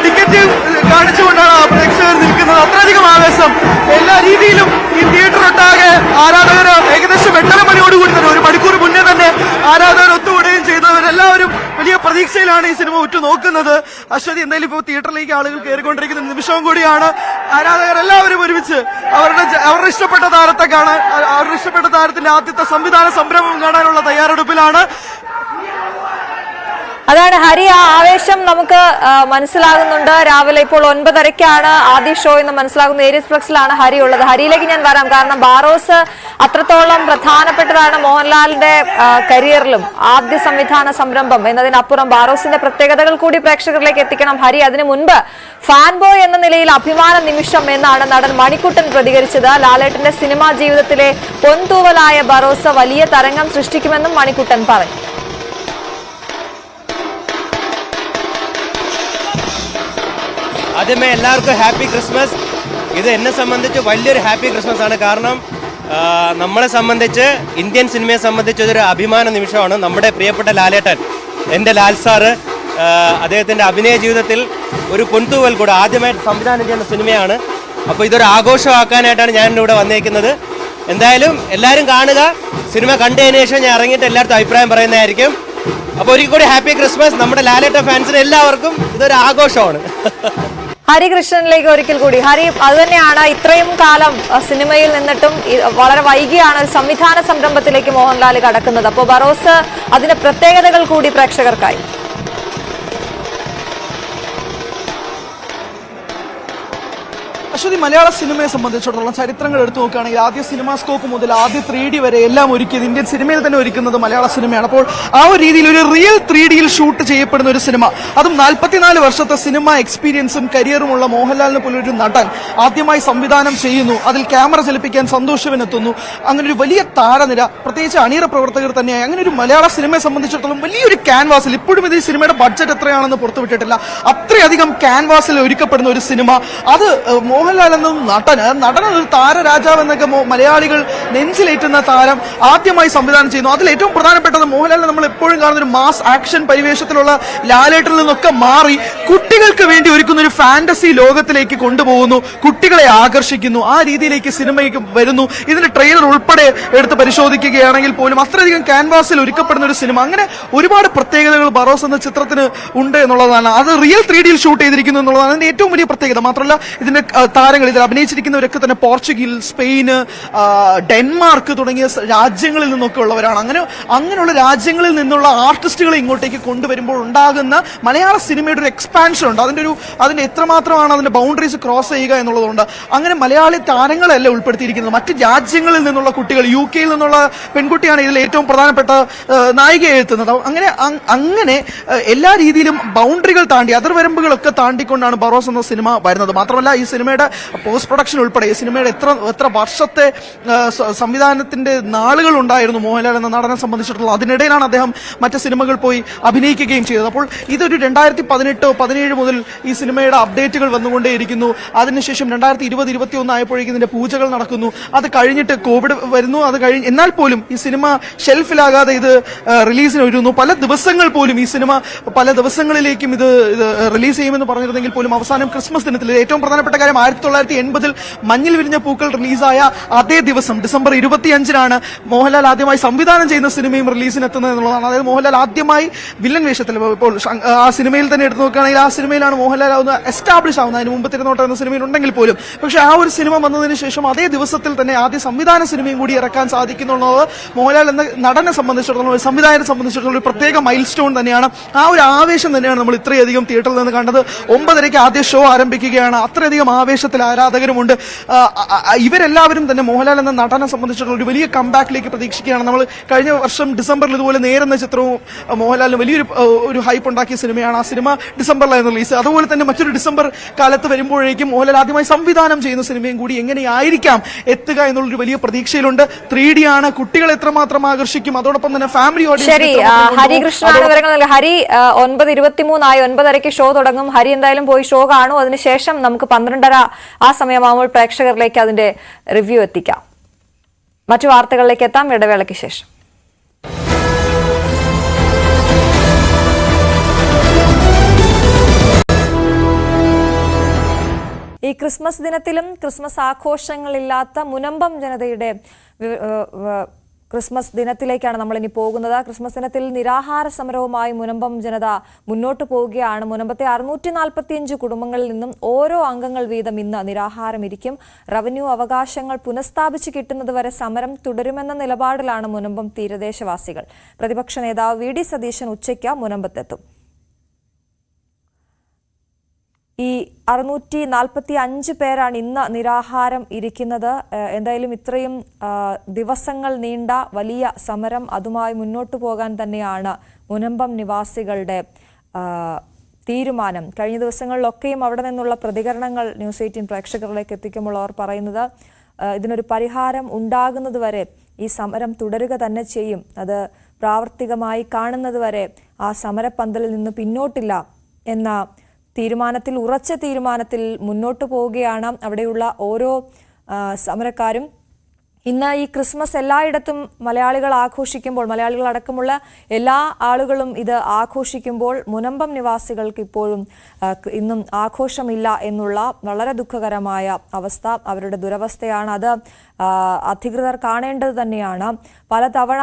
ടിക്കറ്റ് കാണിച്ചുകൊണ്ടാണ് പ്രേക്ഷകർ നിൽക്കുന്നത്. അത്രയധികം ആവേശം എല്ലാ രീതിയിലും ഈ തിയേറ്റർ ഒട്ടാകെ ആരാധകർ ഏകദേശം 8:30 മണിയോടുകൂടി തന്നെ 1 മണിക്കൂർ മുന്നേ തന്നെ ആരാധകർ ഒത്തുകൂടുകയും ചെയ്തവരെല്ലാവരും വലിയ പ്രതീക്ഷയിലാണ് ഈ സിനിമ ഉറ്റുനോക്കുന്നത്. അശ്വതി, എന്തായാലും ഇപ്പോൾ തിയേറ്ററിലേക്ക് ആളുകൾ കയറിക്കൊണ്ടിരിക്കുന്ന നിമിഷവും കൂടിയാണ്. ആരാധകർ എല്ലാവരും ഒരുമിച്ച് അവരുടെ ഇഷ്ടപ്പെട്ട താരത്തെ കാണാൻ, അവരുടെ ഇഷ്ടപ്പെട്ട താരത്തിന്റെ ആദ്യത്തെ സംവിധാന സംരംഭം കാണാനുള്ള തയ്യാറെടുപ്പിലാണ്. അതാണ് ഹരി, ആ ആവേശം നമുക്ക് മനസ്സിലാകുന്നുണ്ട്. രാവിലെ ഇപ്പോൾ 9:30 ആദ്യ ഷോ എന്ന് മനസ്സിലാകുന്ന ഏരീസ് ഫ്ലെക്സിലാണ് ഹരി ഉള്ളത്. ഹരിയിലേക്ക് ഞാൻ വരാം. കാരണം ബാറോസ് അത്രത്തോളം പ്രധാനപ്പെട്ടതാണ് മോഹൻലാലിന്റെ കരിയറിലും. ആദ്യ സംവിധാന സംരംഭം എന്നതിനപ്പുറം ബാറോസിന്റെ പ്രത്യേകതകൾ കൂടി പ്രേക്ഷകരിലേക്ക് എത്തിക്കണം ഹരി. അതിനു മുൻപ് ഫാൻ ബോയ് എന്ന നിലയിൽ അഭിമാന നിമിഷം എന്നാണ് നടൻ മണിക്കുട്ടൻ പ്രതികരിച്ചത്. ലാലേട്ടന്റെ സിനിമാ ജീവിതത്തിലെ പൊൻതൂവലായ ബാറോസ് വലിയ തരംഗം സൃഷ്ടിക്കുമെന്നും മണിക്കുട്ടൻ പറഞ്ഞു. ആദ്യമേ എല്ലാവർക്കും ഹാപ്പി ക്രിസ്മസ്. ഇത് എന്നെ സംബന്ധിച്ച് വലിയൊരു ഹാപ്പി ക്രിസ്മസ് ആണ്. കാരണം നമ്മളെ സംബന്ധിച്ച്, ഇന്ത്യൻ സിനിമയെ സംബന്ധിച്ച് ഇതൊരു അഭിമാന നിമിഷമാണ്. നമ്മുടെ പ്രിയപ്പെട്ട ലാലേട്ടൻ, എൻ്റെ ലാൽ സാറ്, അദ്ദേഹത്തിൻ്റെ അഭിനയ ജീവിതത്തിൽ ഒരു പൊൻതൂവൽ കൂടെ ആദ്യമായിട്ട് സംവിധാനം ചെയ്യുന്ന സിനിമയാണ്. അപ്പോൾ ഇതൊരു ആഘോഷമാക്കാനായിട്ടാണ് ഞാൻ ഇവിടെ വന്നേക്കുന്നത്. എന്തായാലും എല്ലാവരും കാണുക. സിനിമ കണ്ടതിന് ശേഷം ഞാൻ ഇറങ്ങിയിട്ട് എല്ലാവർക്കും അഭിപ്രായം പറയുന്നതായിരിക്കും. അപ്പോൾ ഒരിക്കൽ കൂടി ഹാപ്പി ക്രിസ്മസ്. നമ്മുടെ ലാലേട്ടൻ ഫാൻസിന് എല്ലാവർക്കും ഇതൊരു ആഘോഷമാണ്. ഹരികൃഷ്ണനിലേക്ക് ഒരിക്കൽ കൂടി. ഹരി, അതുതന്നെയാണ് ഇത്രയും കാലം സിനിമയിൽ നിന്നിട്ടും വളരെ വൈകിയാണ് ഒരു സംവിധാന സംരംഭത്തിലേക്ക് മോഹൻലാൽ കടക്കുന്നത്. അപ്പോൾ ബറോസ് അതിന്റെ പ്രത്യേകതകൾ കൂടി പ്രേക്ഷകർക്കായി. അശ്വതി, മലയാള സിനിമയെ സംബന്ധിച്ചിടത്തോളം ചരിത്രങ്ങൾ എടുത്തു നോക്കുകയാണെങ്കിൽ ആദ്യ സിനിമാസ്കോപ്പ് മുതൽ ആദ്യ 3D വരെ എല്ലാം ഒരുക്കിയത് ഇന്ത്യൻ സിനിമയിൽ തന്നെ ഒരുക്കുന്നത് മലയാള സിനിമയാണ്. അപ്പോൾ ആ ഒരു രീതിയിൽ ഒരു റിയൽ 3Dയിൽ ഷൂട്ട് ചെയ്യപ്പെടുന്ന ഒരു സിനിമ, അതും 44 വർഷത്തെ സിനിമ എക്സ്പീരിയൻസും കരിയറുമുള്ള മോഹൻലാലിനെ പോലെ ഒരു നടൻ ആദ്യമായി സംവിധാനം ചെയ്യുന്നു. അതിൽ ക്യാമറ ചലിപ്പിക്കാൻ സന്തോഷവനെത്തുന്നു. അങ്ങനെ ഒരു വലിയ താരനിര, പ്രത്യേകിച്ച് അണിയറ പ്രവർത്തകർ തന്നെയായി അങ്ങനെ ഒരു മലയാള സിനിമയെ സംബന്ധിച്ചിടത്തോളം വലിയൊരു ക്യാൻവാസിൽ, ഇപ്പോഴും ഇത് ഈ സിനിമയുടെ ബഡ്ജറ്റ് എത്രയാണെന്ന് പുറത്തുവിട്ടിട്ടില്ല, അത്രയധികം ക്യാൻവാസിൽ ഒരുക്കപ്പെടുന്ന ഒരു സിനിമ. അത് മോഹൻലാൽ എന്ന നടൻ ഒരു താരരാജാവ് എന്നൊക്കെ മലയാളികൾ നെഞ്ചിലേറ്റുന്ന താരം ആദ്യമായി സംവിധാനം ചെയ്യുന്നു. അതിൽ ഏറ്റവും പ്രധാനപ്പെട്ടത് മോഹൻലാലിനെ നമ്മൾ എപ്പോഴും കാണുന്ന ഒരു മാസ് ആക്ഷൻ പരിവേഷത്തിലുള്ള ലാലേട്ടിൽ നിന്നൊക്കെ മാറി കുട്ടികൾക്ക് വേണ്ടി ഒരുക്കുന്ന ഒരു ഫാന്റസി ലോകത്തിലേക്ക് കൊണ്ടുപോകുന്നു, കുട്ടികളെ ആകർഷിക്കുന്നു. ആ രീതിയിലേക്ക് സിനിമയ്ക്ക് വരുന്നു. ഇതിന്റെ ട്രെയിലർ ഉൾപ്പെടെ എടുത്ത് പരിശോധിക്കുകയാണെങ്കിൽ പോലും അത്രയധികം ക്യാൻവാസിൽ ഒരുക്കപ്പെടുന്ന ഒരു സിനിമ. അങ്ങനെ ഒരുപാട് പ്രത്യേകതകൾ ബറോസ് എന്ന ചിത്രത്തിന് ഉണ്ട് എന്നുള്ളതാണ്. അത് റിയൽ 3Dയിൽ ഷൂട്ട് ചെയ്തിരിക്കുന്നു എന്നുള്ളതാണ് അതിന്റെ ഏറ്റവും വലിയ പ്രത്യേകത. മാത്രമല്ല ഇതിന്റെ താരങ്ങൾ, ഇതിൽ അഭിനയിച്ചിരിക്കുന്നവരൊക്കെ തന്നെ പോർച്ചുഗൽ, സ്പെയിന്, ഡെൻമാർക്ക് തുടങ്ങിയ രാജ്യങ്ങളിൽ നിന്നൊക്കെ ഉള്ളവരാണ്. അങ്ങനെയുള്ള രാജ്യങ്ങളിൽ നിന്നുള്ള ആർട്ടിസ്റ്റുകളെ ഇങ്ങോട്ടേക്ക് കൊണ്ടുവരുമ്പോൾ ഉണ്ടാകുന്ന മലയാള സിനിമയുടെ ഒരു എക്സ്പാൻഷൻ ഉണ്ട്. അതിന്റെ എത്രമാത്രമാണ് അതിന്റെ ബൗണ്ടറീസ് ക്രോസ് ചെയ്യുക എന്നുള്ളതുകൊണ്ട് അങ്ങനെ മലയാളി താരങ്ങളല്ല ഉൾപ്പെടുത്തിയിരിക്കുന്നത്. മറ്റ് രാജ്യങ്ങളിൽ നിന്നുള്ള കുട്ടികൾ, UK നിന്നുള്ള പെൺകുട്ടിയാണ് ഇതിൽ ഏറ്റവും പ്രധാനപ്പെട്ട നായികയെ എത്തുന്നത്. അങ്ങനെ എല്ലാ രീതിയിലും ബൗണ്ടറികൾ താണ്ടി, അതിർവരമ്പുകളൊക്കെ താണ്ടിക്കൊണ്ടാണ് ബറോസ് എന്ന സിനിമ വരുന്നത്. മാത്രമല്ല ഈ സിനിമയുടെ പോസ്റ്റ് പ്രൊഡക്ഷൻ ഉൾപ്പെടെ, ഈ സിനിമയുടെ എത്ര വർഷത്തെ സംവിധാനത്തിന്റെ നാളുകൾ ഉണ്ടായിരുന്നു മോഹൻലാൽ എന്ന നടനെ സംബന്ധിച്ചിടത്തോളം. അതിനിടയിലാണ് അദ്ദേഹം മറ്റ് സിനിമകൾ പോയി അഭിനയിക്കുകയും ചെയ്തത്. അപ്പോൾ ഇതൊരു 2018-17 മുതൽ ഈ സിനിമയുടെ അപ്ഡേറ്റുകൾ വന്നുകൊണ്ടേയിരിക്കുന്നു. അതിനുശേഷം 2020-21 ആയപ്പോഴേക്കും ഇതിന്റെ പൂജകൾ നടക്കുന്നു. അത് കഴിഞ്ഞിട്ട് കോവിഡ് വരുന്നു. എന്നാൽ പോലും ഈ സിനിമ ഷെൽഫിലാകാതെ ഇത് റിലീസിന് ഒരുങ്ങുന്നു. പല ദിവസങ്ങൾ പോലും ഈ സിനിമ പല ദിവസങ്ങളിലേക്കും ഇത് റിലീസ് ചെയ്യുമെന്ന് പറഞ്ഞിരുന്നെങ്കിൽ പോലും അവസാനം ക്രിസ്മസ് ദിനത്തിൽ, ഏറ്റവും പ്രധാനപ്പെട്ട കാര്യം, 1980 മഞ്ഞിൽ വിരിഞ്ഞ പൂക്കൾ റിലീസായ അതേ ദിവസം ഡിസംബർ 25 മോഹൻലാൽ ആദ്യമായി സംവിധാനം ചെയ്യുന്ന സിനിമയും റിലീസിനെത്തുന്നത് എന്നുള്ളതാണ്. അതായത് മോഹൻലാൽ ആദ്യമായി വില്ലൻ വേഷത്തിൽ, ഇപ്പോൾ ആ സിനിമയിൽ തന്നെ എടുത്തു നോക്കുകയാണെങ്കിൽ ആ സിനിമയിലാണ് മോഹൻലാൽ ഒന്ന് എസ്റ്റാബ്ലിഷ് ആവുന്നത്. അതിന് മുമ്പ് തിരുനോട്ടം എന്ന സിനിമയിൽ ഉണ്ടെങ്കിൽ പോലും, പക്ഷെ ആ ഒരു സിനിമ വന്നതിന് ശേഷം അതേ ദിവസത്തിൽ തന്നെ ആദ്യ സംവിധാന സിനിമയും കൂടി ഇറക്കാൻ സാധിക്കുന്നുള്ളത് മോഹൻലാൽ എന്ന നടനെ സംബന്ധിച്ചിടത്തോളം, ഒരു സംവിധായകനെ സംബന്ധിച്ചിടത്തോളം ഒരു പ്രത്യേക മൈൽ സ്റ്റോൺ തന്നെയാണ്. ആ ഒരു ആവേശം തന്നെയാണ് നമ്മൾ ഇത്രയധികം തിയേറ്ററിൽ നിന്ന് കണ്ടത്. 9:30 ആദ്യ ഷോ ആരംഭിക്കുകയാണ്. അത്രയധികം ആവേശത്തിൽ ആരാധകരുമുണ്ട്. ഇവരെല്ലാവരും തന്നെ മോഹൻലാൽ എന്ന നടനെ സംബന്ധിച്ചിടത്തോളം ഒരു വലിയ കംബാക്കിലേക്ക് പ്രതീക്ഷിക്കുകയാണ്. നമ്മൾ കഴിഞ്ഞ വർഷം ഡിസംബറിൽ ഇതുപോലെ നേരെന്ന ചിത്രവും മോഹൻലാലിന് വലിയൊരു ഹൈപ്പ് ഉണ്ടാക്കിയ സിനിമയാണ്. ആ സിനിമ ഡിസംബറിലായിരുന്നു റിലീസ്. അതുപോലെ തന്നെ മറ്റൊരു ഡിസംബർ കാലത്ത് വരുമ്പോഴേക്കും മോഹൻലാൽ ആദ്യമായി സംവിധാനം ചെയ്യുന്ന സിനിമയും കൂടി എങ്ങനെയായിരിക്കാം എത്തുക എന്നുള്ളൊരു വലിയ പ്രതീക്ഷയിലുണ്ട്. 3D ആണ്, കുട്ടികളെ എത്രമാത്രം ആകർഷിക്കും, അതോടൊപ്പം തന്നെ ഫാമിലി ഓഡിയൻസ്. ഹരികൃഷ്ണനാണ് വിവരങ്ങൾ നൽകുക. ഹരി, 9:23 ആയി, 9:30 ഷോ തുടങ്ങും. ഹരി എന്തായാലും പോയി ഷോ കാണും. അതിനുശേഷം നമുക്ക് 12:30 ആ സമയമാകുമ്പോൾ പ്രേക്ഷകരിലേക്ക് അതിന്റെ റിവ്യൂ എത്തിക്കാം. മറ്റു വാർത്തകളിലേക്ക് എത്താം ഇടവേളയ്ക്ക് ശേഷം. ഈ ക്രിസ്മസ് ദിനത്തിലും ക്രിസ്മസ് ആഘോഷങ്ങളില്ലാത്ത മുനമ്പം ജനതയുടെ ക്രിസ്മസ് ദിനത്തിലേക്കാണ് നമ്മൾ ഇനി പോകുന്നത്. ക്രിസ്മസ് ദിനത്തിൽ നിരാഹാര സമരവുമായി മുനമ്പം ജനത മുന്നോട്ട് പോവുകയാണ്. മുനമ്പത്തെ 645 കുടുംബങ്ങളിൽ നിന്നും ഓരോ അംഗങ്ങൾ വീതം ഇന്ന് നിരാഹാരമിരിക്കും. റവന്യൂ അവകാശങ്ങൾ പുനഃസ്ഥാപിച്ച് കിട്ടുന്നതുവരെ സമരം തുടരുമെന്ന നിലപാടിലാണ് മുനമ്പം തീരദേശവാസികൾ. പ്രതിപക്ഷ നേതാവ് VD സതീശൻ ഉച്ചയ്ക്ക് മുനമ്പത്തെത്തും. ഈ 645 പേരാണ് ഇന്ന് നിരാഹാരം ഇരിക്കുന്നത്. എന്തായാലും ഇത്രയും ദിവസങ്ങൾ നീണ്ട വലിയ സമരം, അതുമായി മുന്നോട്ടു പോകാൻ തന്നെയാണ് മുനമ്പം നിവാസികളുടെ തീരുമാനം. കഴിഞ്ഞ ദിവസങ്ങളിലൊക്കെയും അവിടെ നിന്നുള്ള പ്രതികരണങ്ങൾ ന്യൂസ് 18 പ്രേക്ഷകരിലേക്ക് എത്തിക്കുമ്പോൾ അവർ പറയുന്നത് ഇതിനൊരു പരിഹാരം ഉണ്ടാകുന്നതുവരെ ഈ സമരം തുടരുക തന്നെ ചെയ്യും. അത് പ്രാവർത്തികമായി കാണുന്നതുവരെ ആ സമരപ്പന്തലിൽ നിന്ന് പിന്നോട്ടില്ല എന്ന തീരുമാനത്തിൽ, ഉറച്ച തീരുമാനത്തിൽ മുന്നോട്ട് പോവുകയാണ് അവിടെയുള്ള ഓരോ സമരക്കാരും. ഇന്ന് ഈ ക്രിസ്മസ് എല്ലായിടത്തും മലയാളികൾ ആഘോഷിക്കുമ്പോൾ, മലയാളികൾ അടക്കമുള്ള എല്ലാ ആളുകളും ഇത് ആഘോഷിക്കുമ്പോൾ മുനമ്പം നിവാസികൾക്ക് ഇപ്പോഴും ഇന്നും ആഘോഷമില്ല എന്നുള്ള വളരെ ദുഃഖകരമായ അവസ്ഥ, അവരുടെ ദുരവസ്ഥയാണ്. അത് അധികൃതർ കാണേണ്ടത് തന്നെയാണ്. പലതവണ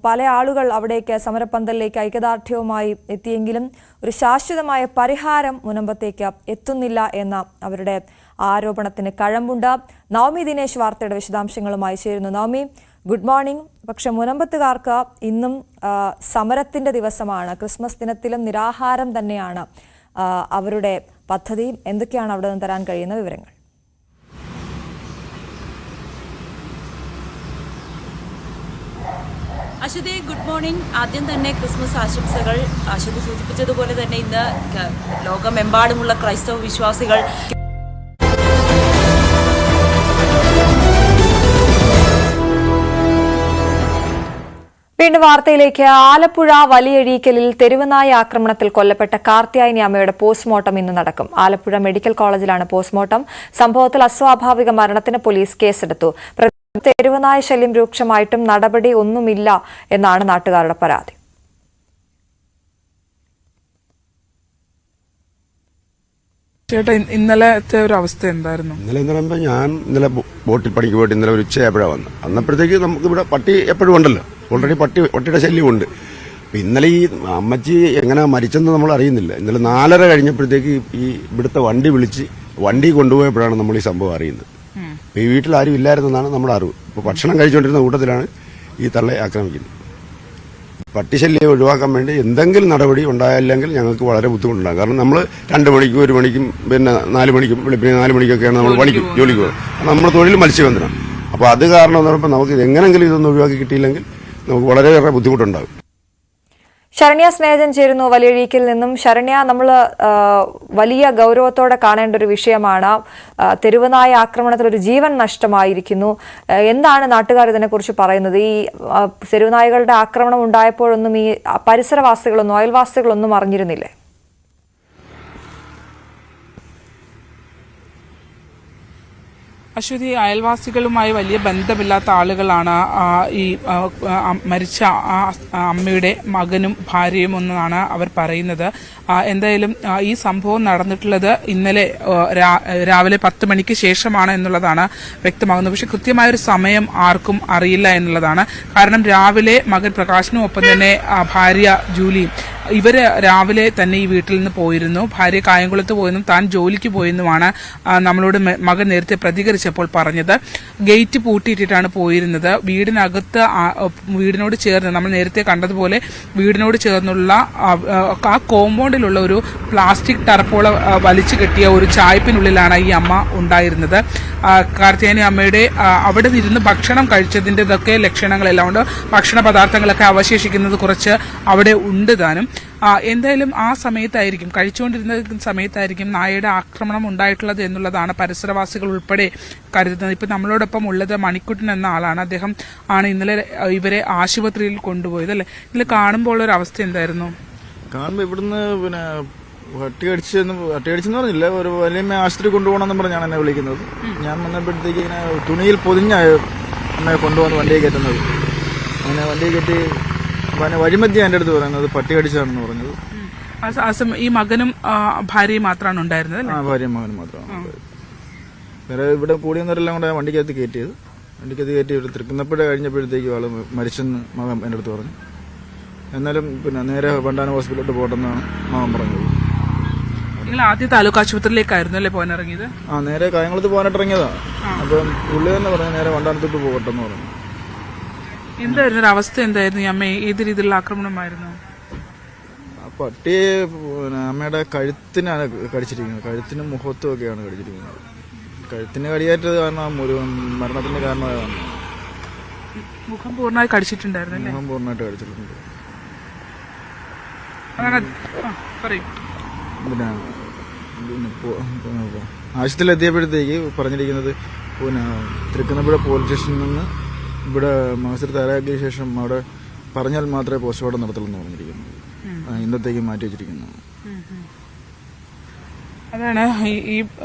പല ആളുകൾ അവിടേക്ക് സമരപ്പന്തലിലേക്ക് ഐക്യദാർഢ്യവുമായി എത്തിയെങ്കിലും ഒരു ശാശ്വതമായ പരിഹാരം മുനമ്പത്തേക്ക് എത്തുന്നില്ല എന്ന അവരുടെ ആരോപണത്തിന് കഴമ്പുണ്ട്. നവമി ദിനേശ് വാർത്തയുടെ വിശദാംശങ്ങളുമായി ചേരുന്നു. Navami, good morning. പക്ഷെ മുനമ്പത്തുകാർക്ക് ഇന്നും സമരത്തിന്റെ ദിവസമാണ്. ക്രിസ്മസ് ദിനത്തിലും നിരാഹാരം തന്നെയാണ് അവരുടെ പദ്ധതി. എന്തൊക്കെയാണ് അവിടെ നിന്ന് തരാൻ കഴിയുന്ന വിവരങ്ങൾ? Aswathy, good morning. ആദ്യം തന്നെ ക്രിസ്മസ് ആശംസകൾ. അശ്വതി സൂചിപ്പിച്ചതുപോലെ തന്നെ ഇന്ന് ലോകമെമ്പാടുമുള്ള ക്രൈസ്തവ വിശ്വാസികൾ വീണ്ടും വാർത്തയിലേക്ക്. ആലപ്പുഴ വലിയഴീക്കലിൽ തെരുവുനായ ആക്രമണത്തിൽ കൊല്ലപ്പെട്ട കാർത്തിയായനി അമ്മയുടെ പോസ്റ്റ്മോർട്ടം ഇന്ന് നടക്കും. ആലപ്പുഴ മെഡിക്കൽ കോളേജിലാണ് പോസ്റ്റ്മോർട്ടം. സംഭവത്തിൽ അസ്വാഭാവിക മരണത്തിന് പോലീസ് കേസെടുത്തു. തെരുവുനായ ശല്യം രൂക്ഷമായിട്ടും നടപടി ഒന്നുമില്ല എന്നാണ് നാട്ടുകാരുടെ പരാതി. ചേട്ടാ, ഇന്നലത്തെ ഒരു അവസ്ഥ എന്തായിരുന്നു? ഇന്നലെ എന്ന് പറയുമ്പോൾ ഞാൻ ഇന്നലെ ബോട്ടിൽ പണിക്ക് പോയിട്ട് ഇന്നലെ ഒരു ഉച്ചയായപ്പോഴാണ് വന്നത്. അന്നപ്പോഴത്തേക്ക് നമുക്ക് ഇവിടെ പട്ടി എപ്പോഴും ഉണ്ടല്ലോ, ഓൾറെഡി പട്ടിയുടെ ശല്യമുണ്ട്. അപ്പം ഇന്നലെ ഈ അമ്മച്ചി എങ്ങനെ മരിച്ചെന്ന് നമ്മൾ അറിയുന്നില്ല. ഇന്നലെ 4:30 കഴിഞ്ഞപ്പോഴത്തേക്ക് ഈ ഇവിടുത്തെ വണ്ടി കൊണ്ടുപോയപ്പോഴാണ് നമ്മൾ ഈ സംഭവം അറിയുന്നത്. അപ്പം ഈ വീട്ടിൽ ആരും ഇല്ലായിരുന്നെന്നാണ് നമ്മുടെ അറിവ്. ഇപ്പോൾ ഭക്ഷണം കഴിച്ചുകൊണ്ടിരുന്ന കൂട്ടത്തിലാണ് ഈ തള്ളയെ ആക്രമിക്കുന്നത്. പട്ടിശല്യം ഒഴിവാക്കാൻ വേണ്ടി എന്തെങ്കിലും നടപടി ഉണ്ടായില്ലെങ്കിൽ ഞങ്ങൾക്ക് വളരെ ബുദ്ധിമുട്ടുണ്ടാകും. കാരണം നമ്മൾ 2 മണിക്കും 1 മണിക്കും പിന്നെ 4 മണിക്കും വെളുപ്പിന് 4 മണിക്കൊക്കെയാണ് നമ്മൾ ജോലിക്ക് പോകുന്നത്. നമ്മുടെ തൊഴിൽ മത്സ്യബന്ധനം. അപ്പോൾ അത് കാരണം എന്ന് പറയുമ്പോൾ നമുക്ക് എങ്ങനെങ്കിലും ഇതൊന്നും ഒഴിവാക്കി കിട്ടിയില്ലെങ്കിൽ നമുക്ക് വളരെയേറെ ബുദ്ധിമുട്ടുണ്ടാകും. ശരണ്യ സ്നേഹജൻ ചേരുന്നു വലിയഴീക്കിൽ നിന്നും. ശരണ്യ, നമ്മൾ വലിയ ഗൗരവത്തോടെ കാണേണ്ട ഒരു വിഷയമാണ്. തെരുവുനായ ആക്രമണത്തിൽ ഒരു ജീവൻ നഷ്ടമായിരിക്കുന്നു. എന്താണ് നാട്ടുകാർ ഇതിനെക്കുറിച്ച് പറയുന്നത്? ഈ തെരുവുനായകളുടെ ആക്രമണം ഉണ്ടായപ്പോഴൊന്നും ഈ പരിസരവാസികളൊന്നും അയൽവാസികളൊന്നും അറിഞ്ഞിരുന്നില്ലേ? അശ്വതി, അയൽവാസികളുമായി വലിയ ബന്ധമില്ലാത്ത ആളുകളാണ് ഈ മരിച്ച അമ്മയുടെ മകനും ഭാര്യയും എന്നാണ് അവർ പറയുന്നത്. എന്തായാലും ഈ സംഭവം നടന്നിട്ടുള്ളത് ഇന്നലെ രാവിലെ 10 മണിക്ക് ശേഷമാണ് എന്നുള്ളതാണ് വ്യക്തമാകുന്നത്. പക്ഷെ കൃത്യമായൊരു സമയം ആർക്കും അറിയില്ല എന്നുള്ളതാണ്. കാരണം രാവിലെ മകൻ പ്രകാശനും ഒപ്പം തന്നെ ഭാര്യ ജൂലിയും ഇവര് രാവിലെ തന്നെ ഈ വീട്ടിൽ നിന്ന് പോയിരുന്നു. ഭാര്യ കായംകുളത്ത് പോയെന്നും താൻ ജോലിക്ക് പോയെന്നുമാണ് നമ്മളോട് മകൻ നേരത്തെ പ്രതികരിച്ചപ്പോൾ പറഞ്ഞത്. ഗേറ്റ് പൂട്ടിയിട്ടിട്ടാണ് പോയിരുന്നത്. വീടിനോട് ചേർന്ന് നമ്മൾ നേരത്തെ കണ്ടതുപോലെ വീടിനോട് ചേർന്നുള്ള ആ കോമ്പൗണ്ടിലുള്ള ഒരു പ്ലാസ്റ്റിക് ടർപ്പോള വലിച്ചു കെട്ടിയ ഒരു ചായ്പിനുള്ളിലാണ് ഈ അമ്മ ഉണ്ടായിരുന്നത്. കാർത്തിയായനി അമ്മയുടെ അവിടെ ഇരുന്ന് ഭക്ഷണം കഴിച്ചതിൻ്റെതൊക്കെ ലക്ഷണങ്ങളെല്ലാം ഉണ്ട്. ഭക്ഷണ പദാർത്ഥങ്ങളൊക്കെ അവശേഷിക്കുന്നത് കുറച്ച് അവിടെ ഉണ്ട് താനും. എന്തായാലും ആ സമയത്തായിരിക്കും, കഴിച്ചുകൊണ്ടിരുന്ന സമയത്തായിരിക്കും നായയുടെ ആക്രമണം ഉണ്ടായിട്ടുള്ളത് എന്നുള്ളതാണ് പരിസരവാസികൾ ഉൾപ്പെടെ കരുതുന്നത്. ഇപ്പം നമ്മളോടൊപ്പം ഉള്ളത് മണിക്കുട്ടൻ എന്ന ആളാണ്. അദ്ദേഹം ആണ് ഇന്നലെ ഇവരെ ആശുപത്രിയിൽ കൊണ്ടുപോയത് അല്ലേ? ഇതിൽ കാണുമ്പോൾ ഒരു അവസ്ഥ എന്തായിരുന്നു? കാണുമ്പോൾ ഇവിടുന്ന് പിന്നെ പട്ടി കടിച്ചെന്ന് പറഞ്ഞില്ല, ഒരു വലിയ ആശുപത്രി കൊണ്ടുപോകണമെന്ന് പറഞ്ഞാണ് എന്നെ വിളിക്കുന്നത്. ഞാൻ വന്നപ്പോഴത്തേക്ക് ഇങ്ങനെ തുണിയിൽ പൊതിഞ്ഞ എന്നെ കൊണ്ടുപോകുന്ന വണ്ടിയെ കയറ്റുന്നത്. അങ്ങനെ വണ്ടിയെ കയറ്റി പിന്നെ വഴിമധ്യ എൻ്റെ അടുത്ത് പറയുന്നത് പട്ടി കടിച്ചാണെന്ന് പറഞ്ഞത്. ഈ മകനും ഭാര്യയും മാത്രമാണ് ഉണ്ടായിരുന്നത്? ഭാര്യയും മകനും മാത്രമാണ്. വേറെ ഇവിടെ കൂടിയെന്നവരെല്ലാം കൂടെ വണ്ടിക്കകത്ത് കയറ്റി തൃക്കുന്നപ്പോഴേ കഴിഞ്ഞപ്പോഴത്തേക്കും ആള് മരിച്ചെന്ന് മകൻ എൻ്റെ അടുത്ത് പറഞ്ഞു. എന്നാലും പിന്നെ നേരെ വണ്ടാനം ഹോസ്പിറ്റലിലോട്ട് പോട്ടെന്നാണ് മകൻ പറഞ്ഞത്. നിങ്ങൾ ആദ്യം താലൂക്ക് ആശുപത്രിയിലേക്കായിരുന്നു അല്ലേ പോകാനിറങ്ങിയത്? നേരെ കായംകുളത്ത് പോകാനായിട്ട് ഇറങ്ങിയതാണ്. അപ്പം പുള്ളി തന്നെ പറഞ്ഞു നേരെ വണ്ടാനത്തോട്ട് പോകട്ടെന്ന് പറഞ്ഞു. എന്തായിരുന്നു ഒരു അവസ്ഥ? എന്തായിരുന്നു ഈ അമ്മ ഏത് രീതിയിലുള്ള ആക്രമണമായിരുന്നു? പട്ടി അമ്മയുടെ കഴുത്തിനാണ് കടിച്ചിരിക്കുന്നത്. കഴുത്തിനും മുഖത്തും ഒക്കെയാണ് കടിച്ചിരിക്കുന്നത്. കഴുത്തിന് കടിയേറ്റത് കാരണം ഒരു മരണത്തിന്റെ കാരണമായതാണ്. മുഖം പൂർണ്ണമായി കടിച്ചിട്ടുണ്ടായിരുന്നു. മുഖം പൂർണ്ണമായിട്ട് കടിച്ചിട്ടുണ്ട്. പിന്നെ ആശുപത്രിയിൽ എത്തിയപ്പോഴത്തേക്ക് പറഞ്ഞിരിക്കുന്നത് പിന്നെ തൃക്കുന്നപ്പുഴ പോലീസ് സ്റ്റേഷനിൽ നിന്ന് ഇവിടെ മാസത്തിൽ തയ്യാറാക്കിയ ശേഷം അവിടെ പറഞ്ഞാൽ മാത്രമേ പോസ്റ്റ്മോർട്ടം നടത്തുള്ളൂ എന്ന് പറഞ്ഞിരിക്കുന്നു. ഇന്നത്തേക്ക് മാറ്റി വെച്ചിരിക്കുന്നു. അതാണ് ഈ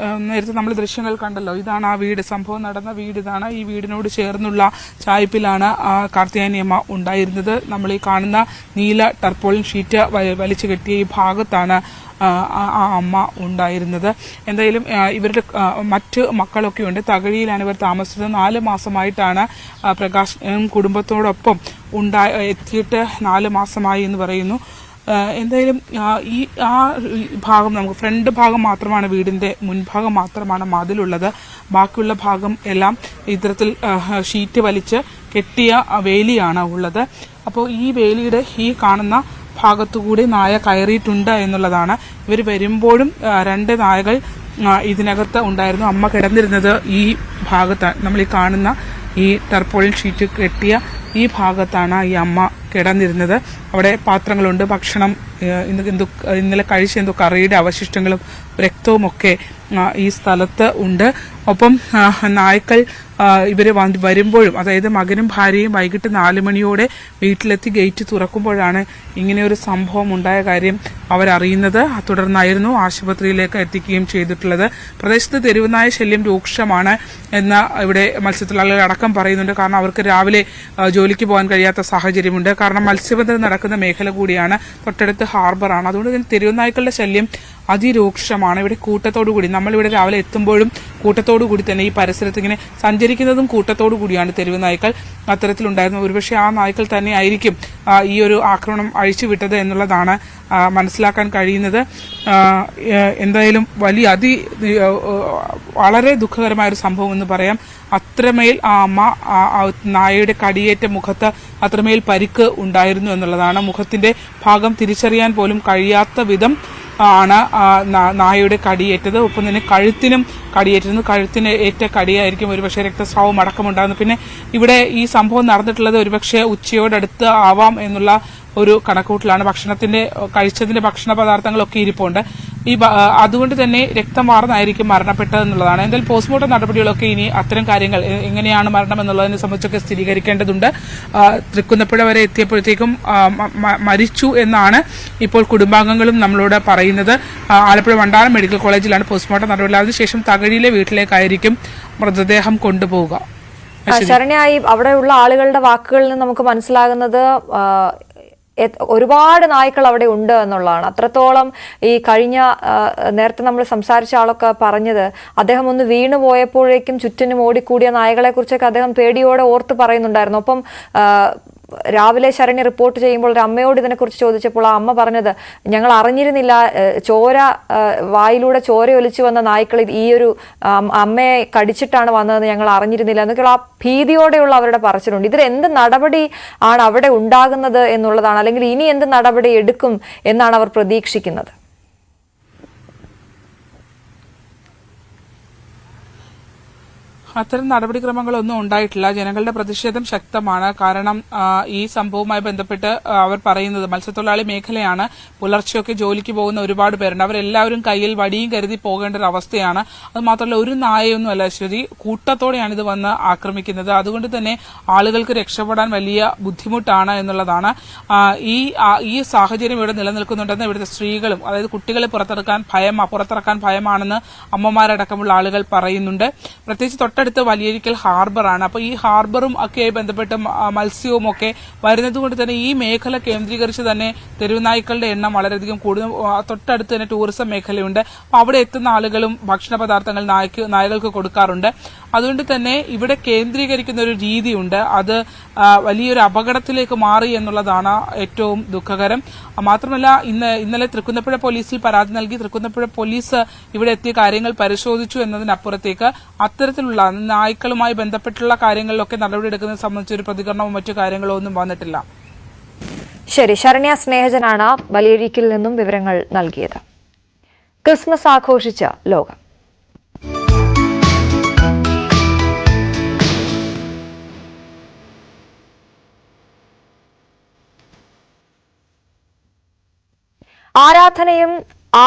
നേരത്തെ നമ്മൾ ദൃശ്യങ്ങൾ കണ്ടല്ലോ, ഇതാണ് ആ വീട്, സംഭവം നടന്ന വീട് ഇതാണ്. ഈ വീടിനോട് ചേർന്നുള്ള ചായ്പിലാണ് കാർത്തിയായനിയമ്മ ഉണ്ടായിരുന്നത്. നമ്മൾ ഈ കാണുന്ന നീല ടർപ്പോളിൻ ഷീറ്റ് വലിച്ചു കെട്ടിയ ഈ ഭാഗത്താണ് ആ അമ്മ ഉണ്ടായിരുന്നത്. എന്തായാലും ഇവരുടെ മറ്റ് മക്കളൊക്കെ ഉണ്ട്. തകഴിയിലാണ് ഇവർ താമസിച്ചത്. 4 മാസമായിട്ടാണ് പ്രകാശ് കുടുംബത്തോടൊപ്പം എത്തിയിട്ട് 4 മാസമായി എന്ന് പറയുന്നു. എന്തായാലും ആ ഭാഗം നമുക്ക് ഫ്രണ്ട് ഭാഗം മാത്രമാണ്, വീടിന്റെ മുൻഭാഗം മാത്രമാണ് മതിലുള്ളത്. ബാക്കിയുള്ള ഭാഗം എല്ലാം ഇത്തരത്തിൽ ഷീറ്റ് വലിച്ച് കെട്ടിയ വേലിയാണ് ഉള്ളത്. അപ്പോൾ ഈ വേലിയുടെ ഈ കാണുന്ന ഭാഗത്തുകൂടി നായ കയറിയിട്ടുണ്ട് എന്നുള്ളതാണ്. ഇവർ വരുമ്പോഴും 2 നായകൾ ഇതിനകത്ത് ഉണ്ടായിരുന്നു. അമ്മ കിടന്നിരുന്നത് ഈ ഭാഗത്താണ്. നമ്മൾ ഈ കാണുന്ന ഈ ടർപ്പോളിൻ ഷീറ്റ് കെട്ടിയ ഈ ഭാഗത്താണ് ഈ അമ്മ കിടന്നിരുന്നത്. അവിടെ പാത്രങ്ങളുണ്ട്, ഭക്ഷണം, ഇന്നലെ കഴിച്ച എന്തോ കറിയുടെ അവശിഷ്ടങ്ങളും രക്തവുമൊക്കെ ഈ സ്ഥലത്ത് ഉണ്ട്. ഒപ്പം നായ്ക്കൾ ഇവര് വരുമ്പോഴും, അതായത് മകനും ഭാര്യയും വൈകിട്ട് 4 മണിയോടെ വീട്ടിലെത്തി ഗേറ്റ് തുറക്കുമ്പോഴാണ് ഇങ്ങനെയൊരു സംഭവം ഉണ്ടായ കാര്യം അവരറിയുന്നത്. തുടർന്നായിരുന്നു ആശുപത്രിയിലേക്ക് എത്തിക്കുകയും ചെയ്തിട്ടുള്ളത്. പ്രദേശത്ത് തെരുവുനായ ശല്യം രൂക്ഷമാണ് എന്ന് ഇവിടെ മത്സ്യത്തൊഴിലാളികൾ അടക്കം പറയുന്നുണ്ട്. കാരണം അവർക്ക് രാവിലെ ജോലിക്ക് പോകാൻ കഴിയാത്ത സാഹചര്യമുണ്ട്. കാരണം മത്സ്യബന്ധനം നടക്കുന്ന മേഖല കൂടിയാണ്, തൊട്ടടുത്ത് ഹാർബറാണ്. അതുകൊണ്ട് തന്നെ തെരുവുനായ്ക്കളുടെ ശല്യം അതിരൂക്ഷമാണ്. ഇവിടെ കൂട്ടത്തോടു കൂടി, നമ്മളിവിടെ രാവിലെ എത്തുമ്പോഴും കൂട്ടത്തോടു കൂടി തന്നെ ഈ പരിസരത്ത് ഇങ്ങനെ സഞ്ചരിക്കുന്നതും കൂട്ടത്തോടു കൂടിയാണ് തെരുവ് നായ്ക്കൾ അത്തരത്തിലുണ്ടായിരുന്നു. ഒരുപക്ഷെ ആ നായ്ക്കൾ തന്നെ ആയിരിക്കും ഈ ഒരു ആക്രമണം അഴിച്ചുവിട്ടത് എന്നുള്ളതാണ് മനസ്സിലാക്കാൻ കഴിയുന്നത്. എന്തായാലും വളരെ ദുഃഖകരമായ ഒരു സംഭവം എന്ന് പറയാം. അത്രമേൽ ആ അമ്മ നായയുടെ കടിയേറ്റ മുഖത്ത് അത്രമേൽ പരിക്ക് ഉണ്ടായിരുന്നു എന്നുള്ളതാണ്. മുഖത്തിന്റെ ഭാഗം തിരിച്ചറിയാൻ പോലും കഴിയാത്ത വിധം ആണ് നായയുടെ കടിയേറ്റത്. ഒപ്പം തന്നെ കഴുത്തിനും കടിയേറ്റിരുന്നു. കഴുത്തിന് ഏറ്റ കടിയായിരിക്കും ഒരുപക്ഷെ രക്തസ്രാവം അടക്കമുണ്ടാകുന്നു. പിന്നെ ഇവിടെ ഈ സംഭവം നടന്നിട്ടുള്ളത് ഒരുപക്ഷെ ഉച്ചയോടടുത്ത് ആവാം എന്നുള്ള ഒരു കണക്കൂട്ടിലാണ്. കഴിച്ചതിന്റെ ഭക്ഷണ പദാർത്ഥങ്ങളൊക്കെ ഇരിപ്പുണ്ട്. അതുകൊണ്ട് തന്നെ രക്തം വാർന്നായിരിക്കും മരണപ്പെട്ടതെന്നുള്ളതാണ്. എന്തായാലും പോസ്റ്റ്മോർട്ടം നടപടികളൊക്കെ ഇനി അത്തരം കാര്യങ്ങൾ എങ്ങനെയാണ് മരണം എന്നുള്ളതിനെ സംബന്ധിച്ചൊക്കെ സ്ഥിരീകരിക്കേണ്ടതുണ്ട്. തൃക്കുന്നപ്പുഴ വരെ എത്തിയപ്പോഴത്തേക്കും മരിച്ചു എന്നാണ് ഇപ്പോൾ കുടുംബാംഗങ്ങളും നമ്മളോട് പറയുന്നത്. ആലപ്പുഴ വണ്ടാനം മെഡിക്കൽ കോളേജിലാണ് പോസ്റ്റ്മോർട്ടം നടപടി. അതിനുശേഷം തകഴിയിലെ വീട്ടിലേക്കായിരിക്കും മൃതദേഹം കൊണ്ടുപോവുക. ശരണ്യായി, അവിടെയുള്ള ആളുകളുടെ വാക്കുകളിൽ നിന്ന് നമുക്ക് മനസ്സിലാകുന്നത് ഒരുപാട് നായ്ക്കൾ അവിടെ ഉണ്ട് എന്നുള്ളതാണ്. അത്രത്തോളം ഈ നേരത്തെ നമ്മൾ സംസാരിച്ച ആളൊക്കെ പറഞ്ഞത്, അദ്ദേഹം ഒന്ന് വീണു പോയപ്പോഴേക്കും ചുറ്റിനും ഓടിക്കൂടിയ നായകളെ കുറിച്ചൊക്കെ അദ്ദേഹം പേടിയോടെ ഓർത്ത് പറയുന്നുണ്ടായിരുന്നു. ഒപ്പം രാവിലെ ശരണി റിപ്പോർട്ട് ചെയ്യുമ്പോൾ ഒരു അമ്മയോട് ഇതിനെക്കുറിച്ച് ചോദിച്ചപ്പോൾ ആ അമ്മ പറഞ്ഞത്, ഞങ്ങൾ അറിഞ്ഞിരുന്നില്ല, വായിലൂടെ ചോര ഒലിച്ചു വന്ന നായ്ക്കൾ ഈ ഒരു അമ്മയെ കടിച്ചിട്ടാണ് വന്നതെന്ന് ഞങ്ങൾ അറിഞ്ഞിരുന്നില്ല എന്നൊക്കെയുള്ള ആ ഭീതിയോടെയുള്ള അവരുടെ പറച്ചിലുണ്ട്. ഇതിൽ എന്ത് നടപടി ആണ് അവിടെ ഉണ്ടാകുന്നത് എന്നുള്ളതാണ്, അല്ലെങ്കിൽ ഇനി എന്ത് നടപടി എടുക്കും എന്നാണ് അവർ പ്രതീക്ഷിക്കുന്നത്? അത്തരം നടപടിക്രമങ്ങളൊന്നും ഉണ്ടായിട്ടില്ല. ജനങ്ങളുടെ പ്രതിഷേധം ശക്തമാണ്. കാരണം ഈ സംഭവവുമായി ബന്ധപ്പെട്ട് അവർ പറയുന്നത്, മത്സ്യത്തൊഴിലാളി മേഖലയാണ്, പുലർച്ചെയൊക്കെ ജോലിക്ക് പോകുന്ന ഒരുപാട് പേരുണ്ട്. അവരെല്ലാവരും കയ്യിൽ വടിയും കരുതി പോകേണ്ട ഒരു അവസ്ഥയാണ്. അത് മാത്രമല്ല, ഒരു നായയൊന്നുമല്ല ശ്രുതി, കൂട്ടത്തോടെയാണ് ഇത് വന്ന് ആക്രമിക്കുന്നത്. അതുകൊണ്ട് തന്നെ ആളുകൾക്ക് രക്ഷപ്പെടാൻ വലിയ ബുദ്ധിമുട്ടാണ് എന്നുള്ളതാണ്. ഈ സാഹചര്യം ഇവിടെ നിലനിൽക്കുന്നുണ്ടെന്ന് ഇവിടുത്തെ സ്ത്രീകളും, അതായത് കുട്ടികളെ പുറത്തിറക്കാൻ ഭയമാണെന്ന് അമ്മമാരടക്കമുള്ള ആളുകൾ പറയുന്നുണ്ട്. പ്രത്യേകിച്ച് തൊട്ടടുത്ത് വലിയരിക്കൽ ഹാർബറാണ്. അപ്പോൾ ഈ ഹാർബറും ഒക്കെയായി ബന്ധപ്പെട്ട് മത്സ്യവും ഒക്കെ വരുന്നത് കൊണ്ട് തന്നെ ഈ മേഖല കേന്ദ്രീകരിച്ച് തന്നെ തെരുവുനായ്ക്കളുടെ എണ്ണം വളരെയധികം കൂടുന്നു. തൊട്ടടുത്ത് തന്നെ ടൂറിസം മേഖലയുണ്ട്. അവിടെ എത്തുന്ന ആളുകളും ഭക്ഷണ പദാർത്ഥങ്ങൾ നായകൾക്ക് കൊടുക്കാറുണ്ട്. അതുകൊണ്ട് തന്നെ ഇവിടെ കേന്ദ്രീകരിക്കുന്ന ഒരു രീതിയുണ്ട്. അത് വലിയൊരു അപകടത്തിലേക്ക് മാറി എന്നുള്ളതാണ് ഏറ്റവും ദുഃഖകരം. മാത്രമല്ല, ഇന്നലെ തൃക്കുന്നപ്പുഴ പോലീസിൽ പരാതി നൽകി. തൃക്കുന്നപ്പുഴ പോലീസ് ഇവിടെ എത്തിയ കാര്യങ്ങൾ പരിശോധിച്ചു എന്നതിനപ്പുറത്തേക്ക് അത്തരത്തിലുള്ള നായ്ക്കളുമായി ബന്ധപ്പെട്ടുള്ള കാര്യങ്ങളിലൊക്കെ നടപടിയെടുക്കുന്നത് സംബന്ധിച്ച് ഒരു പ്രതികരണമോ മറ്റു കാര്യങ്ങളോ ഒന്നും വന്നിട്ടില്ല. ശരി, ശരണ്യ സ്നേഹജനാണ് വലിയരിക്കിൽ നിന്നും വിവരങ്ങൾ നൽകിയത്. ക്രിസ്മസ് ആഘോഷിച്ച ലോകം. ആരാധനയും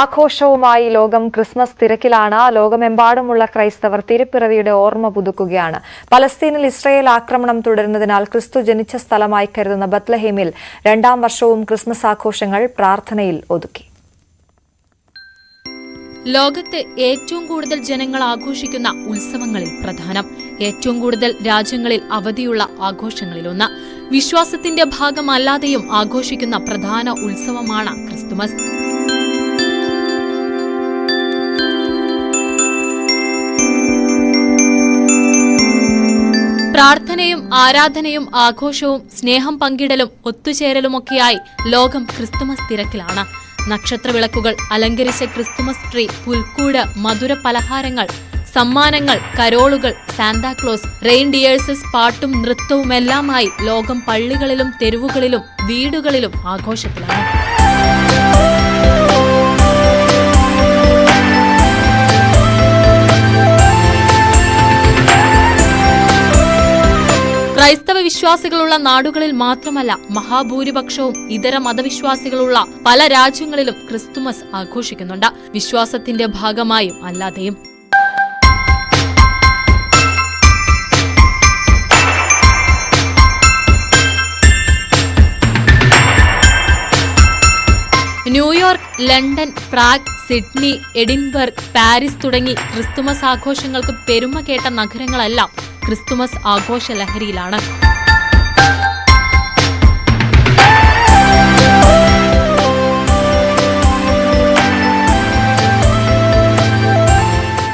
ആഘോഷവുമായി ലോകം ക്രിസ്മസ് തിരക്കിലാണ്. ലോകമെമ്പാടുമുള്ള ക്രൈസ്തവർ തിരുപ്പിറവിയുടെ ഓർമ്മ പുതുക്കുകയാണ്. പലസ്തീനിൽ ഇസ്രയേൽ ആക്രമണം തുടരുന്നതിനാൽ ക്രിസ്തു ജനിച്ച സ്ഥലമായി കരുതുന്ന ബത്ലഹേമിൽ 2ാം വർഷവും ക്രിസ്മസ് ആഘോഷങ്ങൾ പ്രാർത്ഥനയിൽ ഒതുക്കി. ലോകത്ത് ഏറ്റവും കൂടുതൽ ജനങ്ങൾ ആഘോഷിക്കുന്ന ഉത്സവങ്ങളിൽ പ്രധാനം. ഏറ്റവും കൂടുതൽ രാജ്യങ്ങളിൽ അവധിയുള്ള ആഘോഷങ്ങളിലൊന്ന്. വിശ്വാസത്തിന്റെ ഭാഗമല്ലാതെയും ആഘോഷിക്കുന്ന പ്രധാന ഉത്സവമാണ് ക്രിസ്തുമസ്. പ്രാർത്ഥനയും ആരാധനയും ആഘോഷവും സ്നേഹം പങ്കിടലും ഒത്തുചേരലുമൊക്കെയായി ലോകം ക്രിസ്തുമസ് തിരക്കിലാണ്. നക്ഷത്രവിളക്കുകൾ, അലങ്കരിച്ച ക്രിസ്തുമസ് ട്രീ, പുൽക്കൂട്, മധുര പലഹാരങ്ങൾ, സമ്മാനങ്ങൾ, കരോളുകൾ, സാന്താക്ലോസ്, റെയിൻഡിയേഴ്സസ്, പാട്ടും നൃത്തവുമെല്ലാമായി ലോകം പള്ളികളിലും തെരുവുകളിലും വീടുകളിലും ആഘോഷത്തിലാണ്. ക്രൈസ്തവ വിശ്വാസികളുള്ള നാടുകളിൽ മാത്രമല്ല, മഹാഭൂരിപക്ഷവും ഇതര മതവിശ്വാസികളുള്ള പല രാജ്യങ്ങളിലും ക്രിസ്തുമസ് ആഘോഷിക്കുന്നുണ്ട്, വിശ്വാസത്തിന്റെ ഭാഗമായും അല്ലാതെയും. New York, London, Prague, Sydney, Edinburgh, Paris തുടങ്ങി ക്രിസ്തുമസ് ആഘോഷങ്ങൾക്ക് പെരുമ കേട്ട നഗരങ്ങളെല്ലാം ക്രിസ്തുമസ് ആഘോഷ ലഹരിയിലാണ്.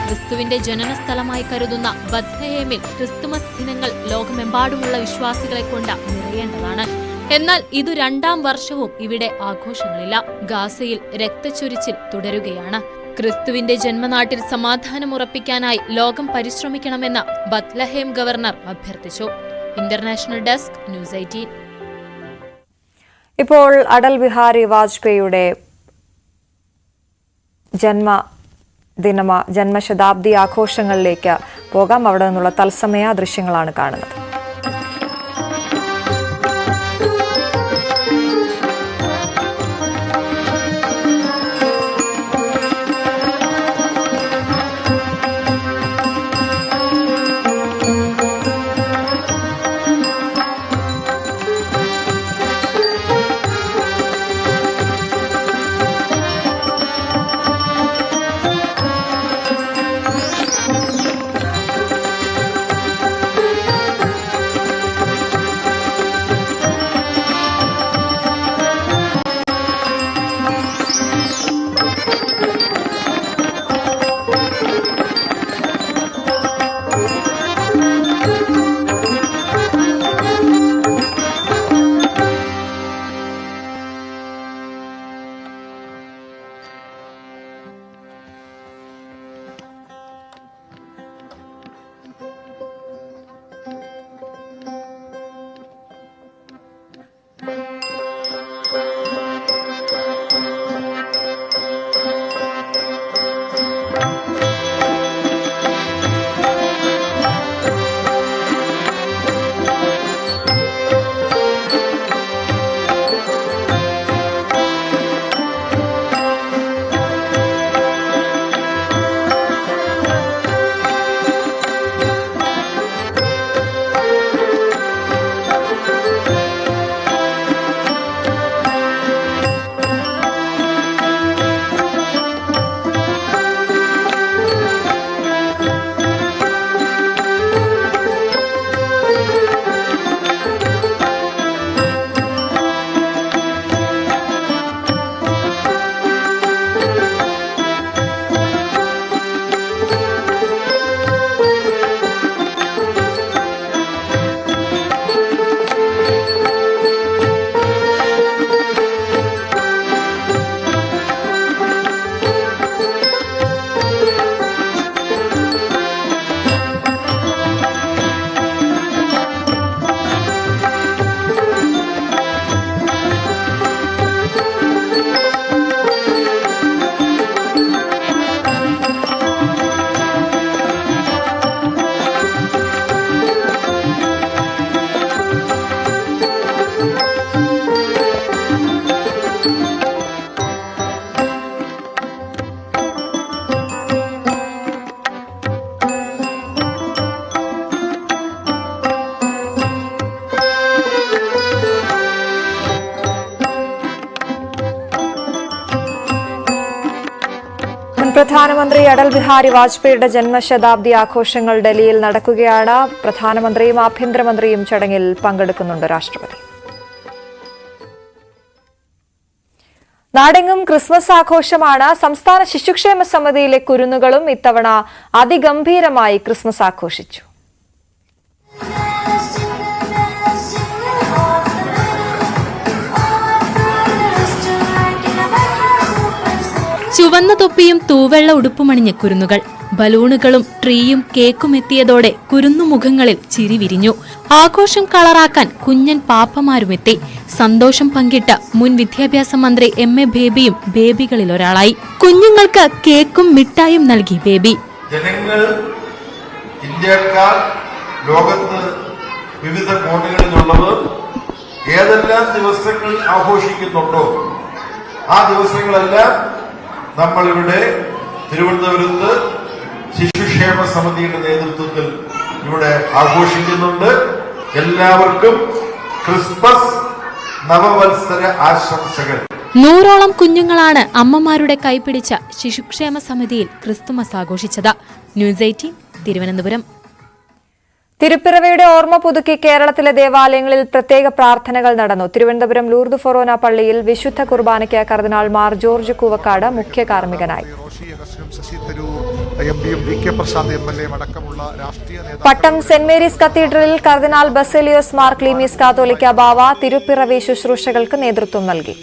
ക്രിസ്തുവിന്റെ ജനനസ്ഥലമായി കരുതുന്ന ബത്ലഹേമിൽ ക്രിസ്തുമസ് ദിനങ്ങൾ ലോകമെമ്പാടുമുള്ള വിശ്വാസികളെ കൊണ്ട് നിറയേണ്ടതാണ്. എന്നാൽ ഇത് 2ാം വർഷവും ഇവിടെ ആഘോഷങ്ങളില്ല. ഗാസയിൽ രക്തച്ചൊരിച്ചിൽ തുടരുകയാണ്. ക്രിസ്തുവിന്റെ ജന്മനാട്ടിൽ സമാധാനമുറപ്പിക്കാനായി ലോകം പരിശ്രമിക്കണമെന്ന് ബത്ലഹേം ഗവർണർ അഭ്യർത്ഥിച്ചു. International desk, news 18. ഇപ്പോൾ അടൽ ബിഹാരി വാജ്പേയിയുടെ ജന്മശതാബ്ദി ആഘോഷങ്ങളിലേക്ക് പോകാം. അവിടെ നിന്നുള്ള തത്സമയ ദൃശ്യങ്ങളാണ് കാണുന്നത്. മുൻ പ്രധാനമന്ത്രി അടൽ ബിഹാരി വാജ്പേയിയുടെ ജന്മശതാബ്ദി ആഘോഷങ്ങൾ ഡൽഹിയിൽ നടക്കുകയാണ്. പ്രധാനമന്ത്രിയും ആഭ്യന്തരമന്ത്രിയും ചടങ്ങിൽ പങ്കെടുക്കുന്നുണ്ട്. രാഷ്ട്രപതി നാടെങ്ങും ക്രിസ്മസ് ആഘോഷമാണ്. സംസ്ഥാന ശിശുക്ഷേമ സമിതിയിലെ കുരുന്നുകളും ഇത്തവണ അതിഗംഭീരമായി ക്രിസ്മസ് ആഘോഷിച്ചു. ചുവന്ന തൊപ്പിയും തൂവെള്ള ഉടുപ്പുമണിഞ്ഞ കുരുന്നുകൾ, ബലൂണുകളും ട്രീയും കേക്കും എത്തിയതോടെ കുരുന്നുമുഖങ്ങളിൽ ചിരി വിരിഞ്ഞു. ആഘോഷം കളറാക്കാൻ കുഞ്ഞൻ പാപ്പമാരുമെത്തി. സന്തോഷം പങ്കിട്ട മുൻ വിദ്യാഭ്യാസ മന്ത്രി എം.എ. ബേബിയും ബേബികളിൽ ഒരാളായി. കുഞ്ഞുങ്ങൾക്ക് കേക്കും മിഠായും നൽകി ബേബി. ജനങ്ങൾ ഇന്ത്യക്കാർ ലോകത്ത് വിവിധ കോണുകളിലുള്ളവർ ഏതെല്ലാം ദിവസങ്ങൾ ആഘോഷിക്കുന്നുണ്ടോ ആ ദിവസങ്ങളെല്ലാം നമ്മളിവിടെ തിരുവനന്തപുരത്ത് ശിശുക്ഷേമ സമിതിയുടെ നേതൃത്വത്തിൽ ഇവിടെ ആഘോഷിക്കുന്നുണ്ട്. എല്ലാവർക്കും ക്രിസ്മസ് നവവത്സര ആശംസകൾ. 100ഓളം കുഞ്ഞുങ്ങളാണ് അമ്മമാരുടെ കൈപിടിച്ച ശിശുക്ഷേമ സമിതിയിൽ ക്രിസ്തുമസ് ആഘോഷിച്ചത്. ന്യൂസ് 18 തിരുവനന്തപുരം. തിരുപ്പിറവിയുടെ ഓർമ്മ പുതുക്കി കേരളത്തിലെ ദേവാലയങ്ങളിൽ പ്രത്യേക പ്രാർത്ഥനകൾ നടന്നു. തിരുവനന്തപുരം ലൂർദ് ഫൊറോന പള്ളിയിൽ വിശുദ്ധ കുർബാനയ്ക്ക് കർദിനാൾ മാർ ജോർജ് കൂവക്കാട് മുഖ്യ കാർമ്മികനായി. പട്ടം സെന്റ് മേരീസ് കത്തീഡ്രലിൽ കർദിനാൾ ബസേലിയോസ് മാർ ക്ലീമീസ് കാത്തോലിക്ക ബാവ തിരുപ്പിറവി ശുശ്രൂഷകൾക്ക് നേതൃത്വം നൽകി.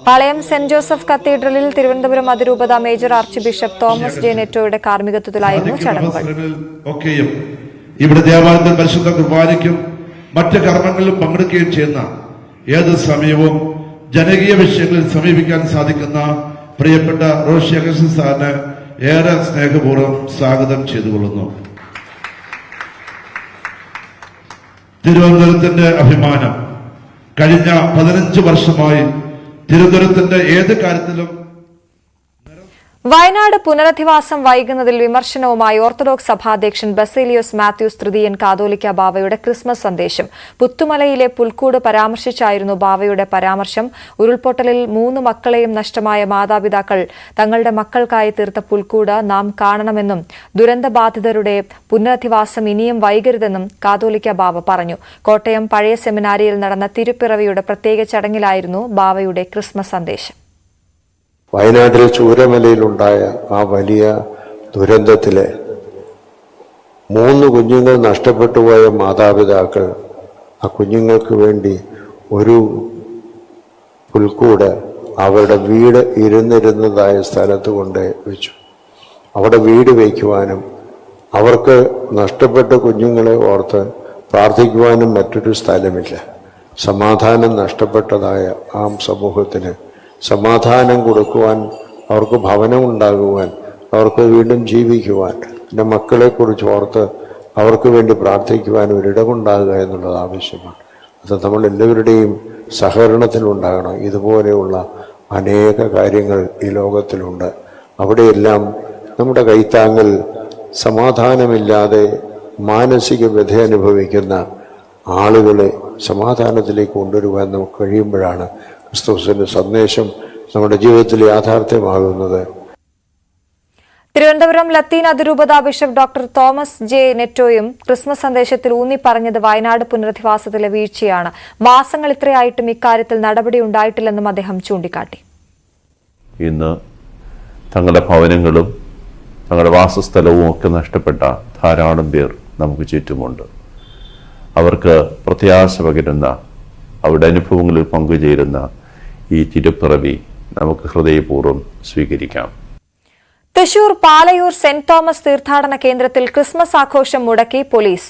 പാളയം സെന്റ് ജോസഫ് കത്തീഡ്രലിൽ തിരുവനന്തപുരം അതിരൂപത major archbishop Thomas J നെറ്റോയുടെ കാർമ്മികത്വത്തിലായിരുന്നു ചടങ്ങുകൾ. ഇവിടെ ദേവാലയത്തിൽ പരിശുദ്ധ കുർബാനയ്ക്കും മറ്റ് കർമ്മങ്ങളിലും പങ്കെടുക്കുകയും ചെയ്യുന്ന ഏത് സമയവും ജനകീയ വിഷയങ്ങളിൽ സമീപിക്കാൻ സാധിക്കുന്ന പ്രിയപ്പെട്ട റോഷി അഗസ്റ്റിൻ സാറിന് ഏറെ സ്നേഹപൂർവ്വം സ്വാഗതം ചെയ്തുകൊള്ളുന്നു. തിരുവനന്തപുരത്തിന്റെ അഭിമാനം. കഴിഞ്ഞ 15 വർഷമായി തിരുവനന്തപുരത്തിന്റെ ഏത് കാര്യത്തിലും. വയനാട് പുനരധിവാസം വൈകുന്നതിൽ വിമർശനവുമായി ഓർത്തഡോക്സ് സഭാധ്യക്ഷൻ ബസേലിയോസ് മാത്യൂസ് തൃതീയൻ കാതോലിക്ക ബാവയുടെ ക്രിസ്മസ് സന്ദേശം. പുത്തുമലയിലെ പുൽക്കൂട് പരാമർശിച്ചായിരുന്നു ബാവയുടെ പരാമർശം. ഉരുൾപൊട്ടലിൽ 3 മക്കളെയും നഷ്ടമായ മാതാപിതാക്കൾ തങ്ങളുടെ മക്കൾക്കായി തീർത്ത പുൽക്കൂട് നാം കാണണമെന്നും ദുരന്തബാധിതരുടെ പുനരധിവാസം ഇനിയും വൈകരുതെന്നും കാതോലിക്ക ബാവ പറഞ്ഞു. കോട്ടയം പഴയ സെമിനാരിയിൽ നടന്ന തിരുപ്പിറവിയുടെ പ്രത്യേക ചടങ്ങിലായിരുന്നു ബാവയുടെ ക്രിസ്മസ് സന്ദേശം. വയനാട്ടിൽ ചൂരമലയിലുണ്ടായ ആ വലിയ ദുരന്തത്തിലെ 3 കുഞ്ഞുങ്ങൾ നഷ്ടപ്പെട്ടുപോയ മാതാപിതാക്കൾ ആ കുഞ്ഞുങ്ങൾക്ക് വേണ്ടി ഒരു പുൽക്കൂട് അവരുടെ വീട് ഇരുന്നിരുന്നതായ സ്ഥലത്ത് കൊണ്ട് വെച്ചു. അവിടെ വീട് വയ്ക്കുവാനും അവർക്ക് നഷ്ടപ്പെട്ട കുഞ്ഞുങ്ങളെ ഓർത്ത് പ്രാർത്ഥിക്കുവാനും മറ്റൊരു സ്ഥലമില്ല. സമാധാനം നഷ്ടപ്പെട്ടതായ ആ സമൂഹത്തിന് സമാധാനം കൊടുക്കുവാൻ, അവർക്ക് ഭവനമുണ്ടാകുവാൻ, അവർക്ക് വീണ്ടും ജീവിക്കുവാൻ, പിന്നെ മക്കളെക്കുറിച്ച് ഓർത്ത് അവർക്ക് വേണ്ടി പ്രാർത്ഥിക്കുവാൻ ഒരിടമുണ്ടാകുക എന്നുള്ളത് ആവശ്യമാണ്. അത് നമ്മളെല്ലാവരുടെയും സഹകരണത്തിലുണ്ടാകണം. ഇതുപോലെയുള്ള അനേക കാര്യങ്ങൾ ഈ ലോകത്തിലുണ്ട്. അവിടെയെല്ലാം നമ്മുടെ കൈത്താങ്ങൽ സമാധാനമില്ലാതെ മാനസിക വ്യഥ അനുഭവിക്കുന്ന ആളുകളെ സമാധാനത്തിലേക്ക് കൊണ്ടുവരുവാൻ നമുക്ക് കഴിയുമ്പോഴാണ് ക്രിസ്തുവിന്റെ സന്ദേശം നമ്മുടെ ജീവിതത്തിൽ യാഥാർത്ഥ്യമാകുന്നത്. തിരുവനന്തപുരം ലത്തീൻ അതിരൂപത ബിഷപ്പ് ഡോക്ടർ തോമസ് ജെ നെറ്റോയും ക്രിസ്മസ് സന്ദേശത്തിൽ ഊന്നി പറഞ്ഞത് വയനാട് പുനരധിവാസത്തിലെ വീഴ്ചയാണ്. മാസങ്ങൾ ഇത്രയായിട്ടും ഇക്കാര്യത്തിൽ നടപടി ഉണ്ടായിട്ടില്ലെന്നും അദ്ദേഹം ചൂണ്ടിക്കാട്ടി. ഇന്ന് തങ്ങളുടെ ഭവനങ്ങളും തങ്ങളുടെ വാസസ്ഥലവും ഒക്കെ നഷ്ടപ്പെട്ട ധാരാളം പേർ നമുക്ക് ചുറ്റുമുണ്ട്. അവർക്ക് പ്രത്യാശ പകരുന്ന, അവരുടെ അനുഭവങ്ങളിൽ പങ്കുചേരുന്ന ഈ തിരുപ്പിറവി നമുക്ക് ഹൃദയപൂർവ്വം സ്വീകരിക്കാം. തൃശൂർ പാലയൂർ സെന്റ് തോമസ് തീർത്ഥാടന കേന്ദ്രത്തിൽ ക്രിസ്മസ് ആഘോഷം മുടക്കി പോലീസ്.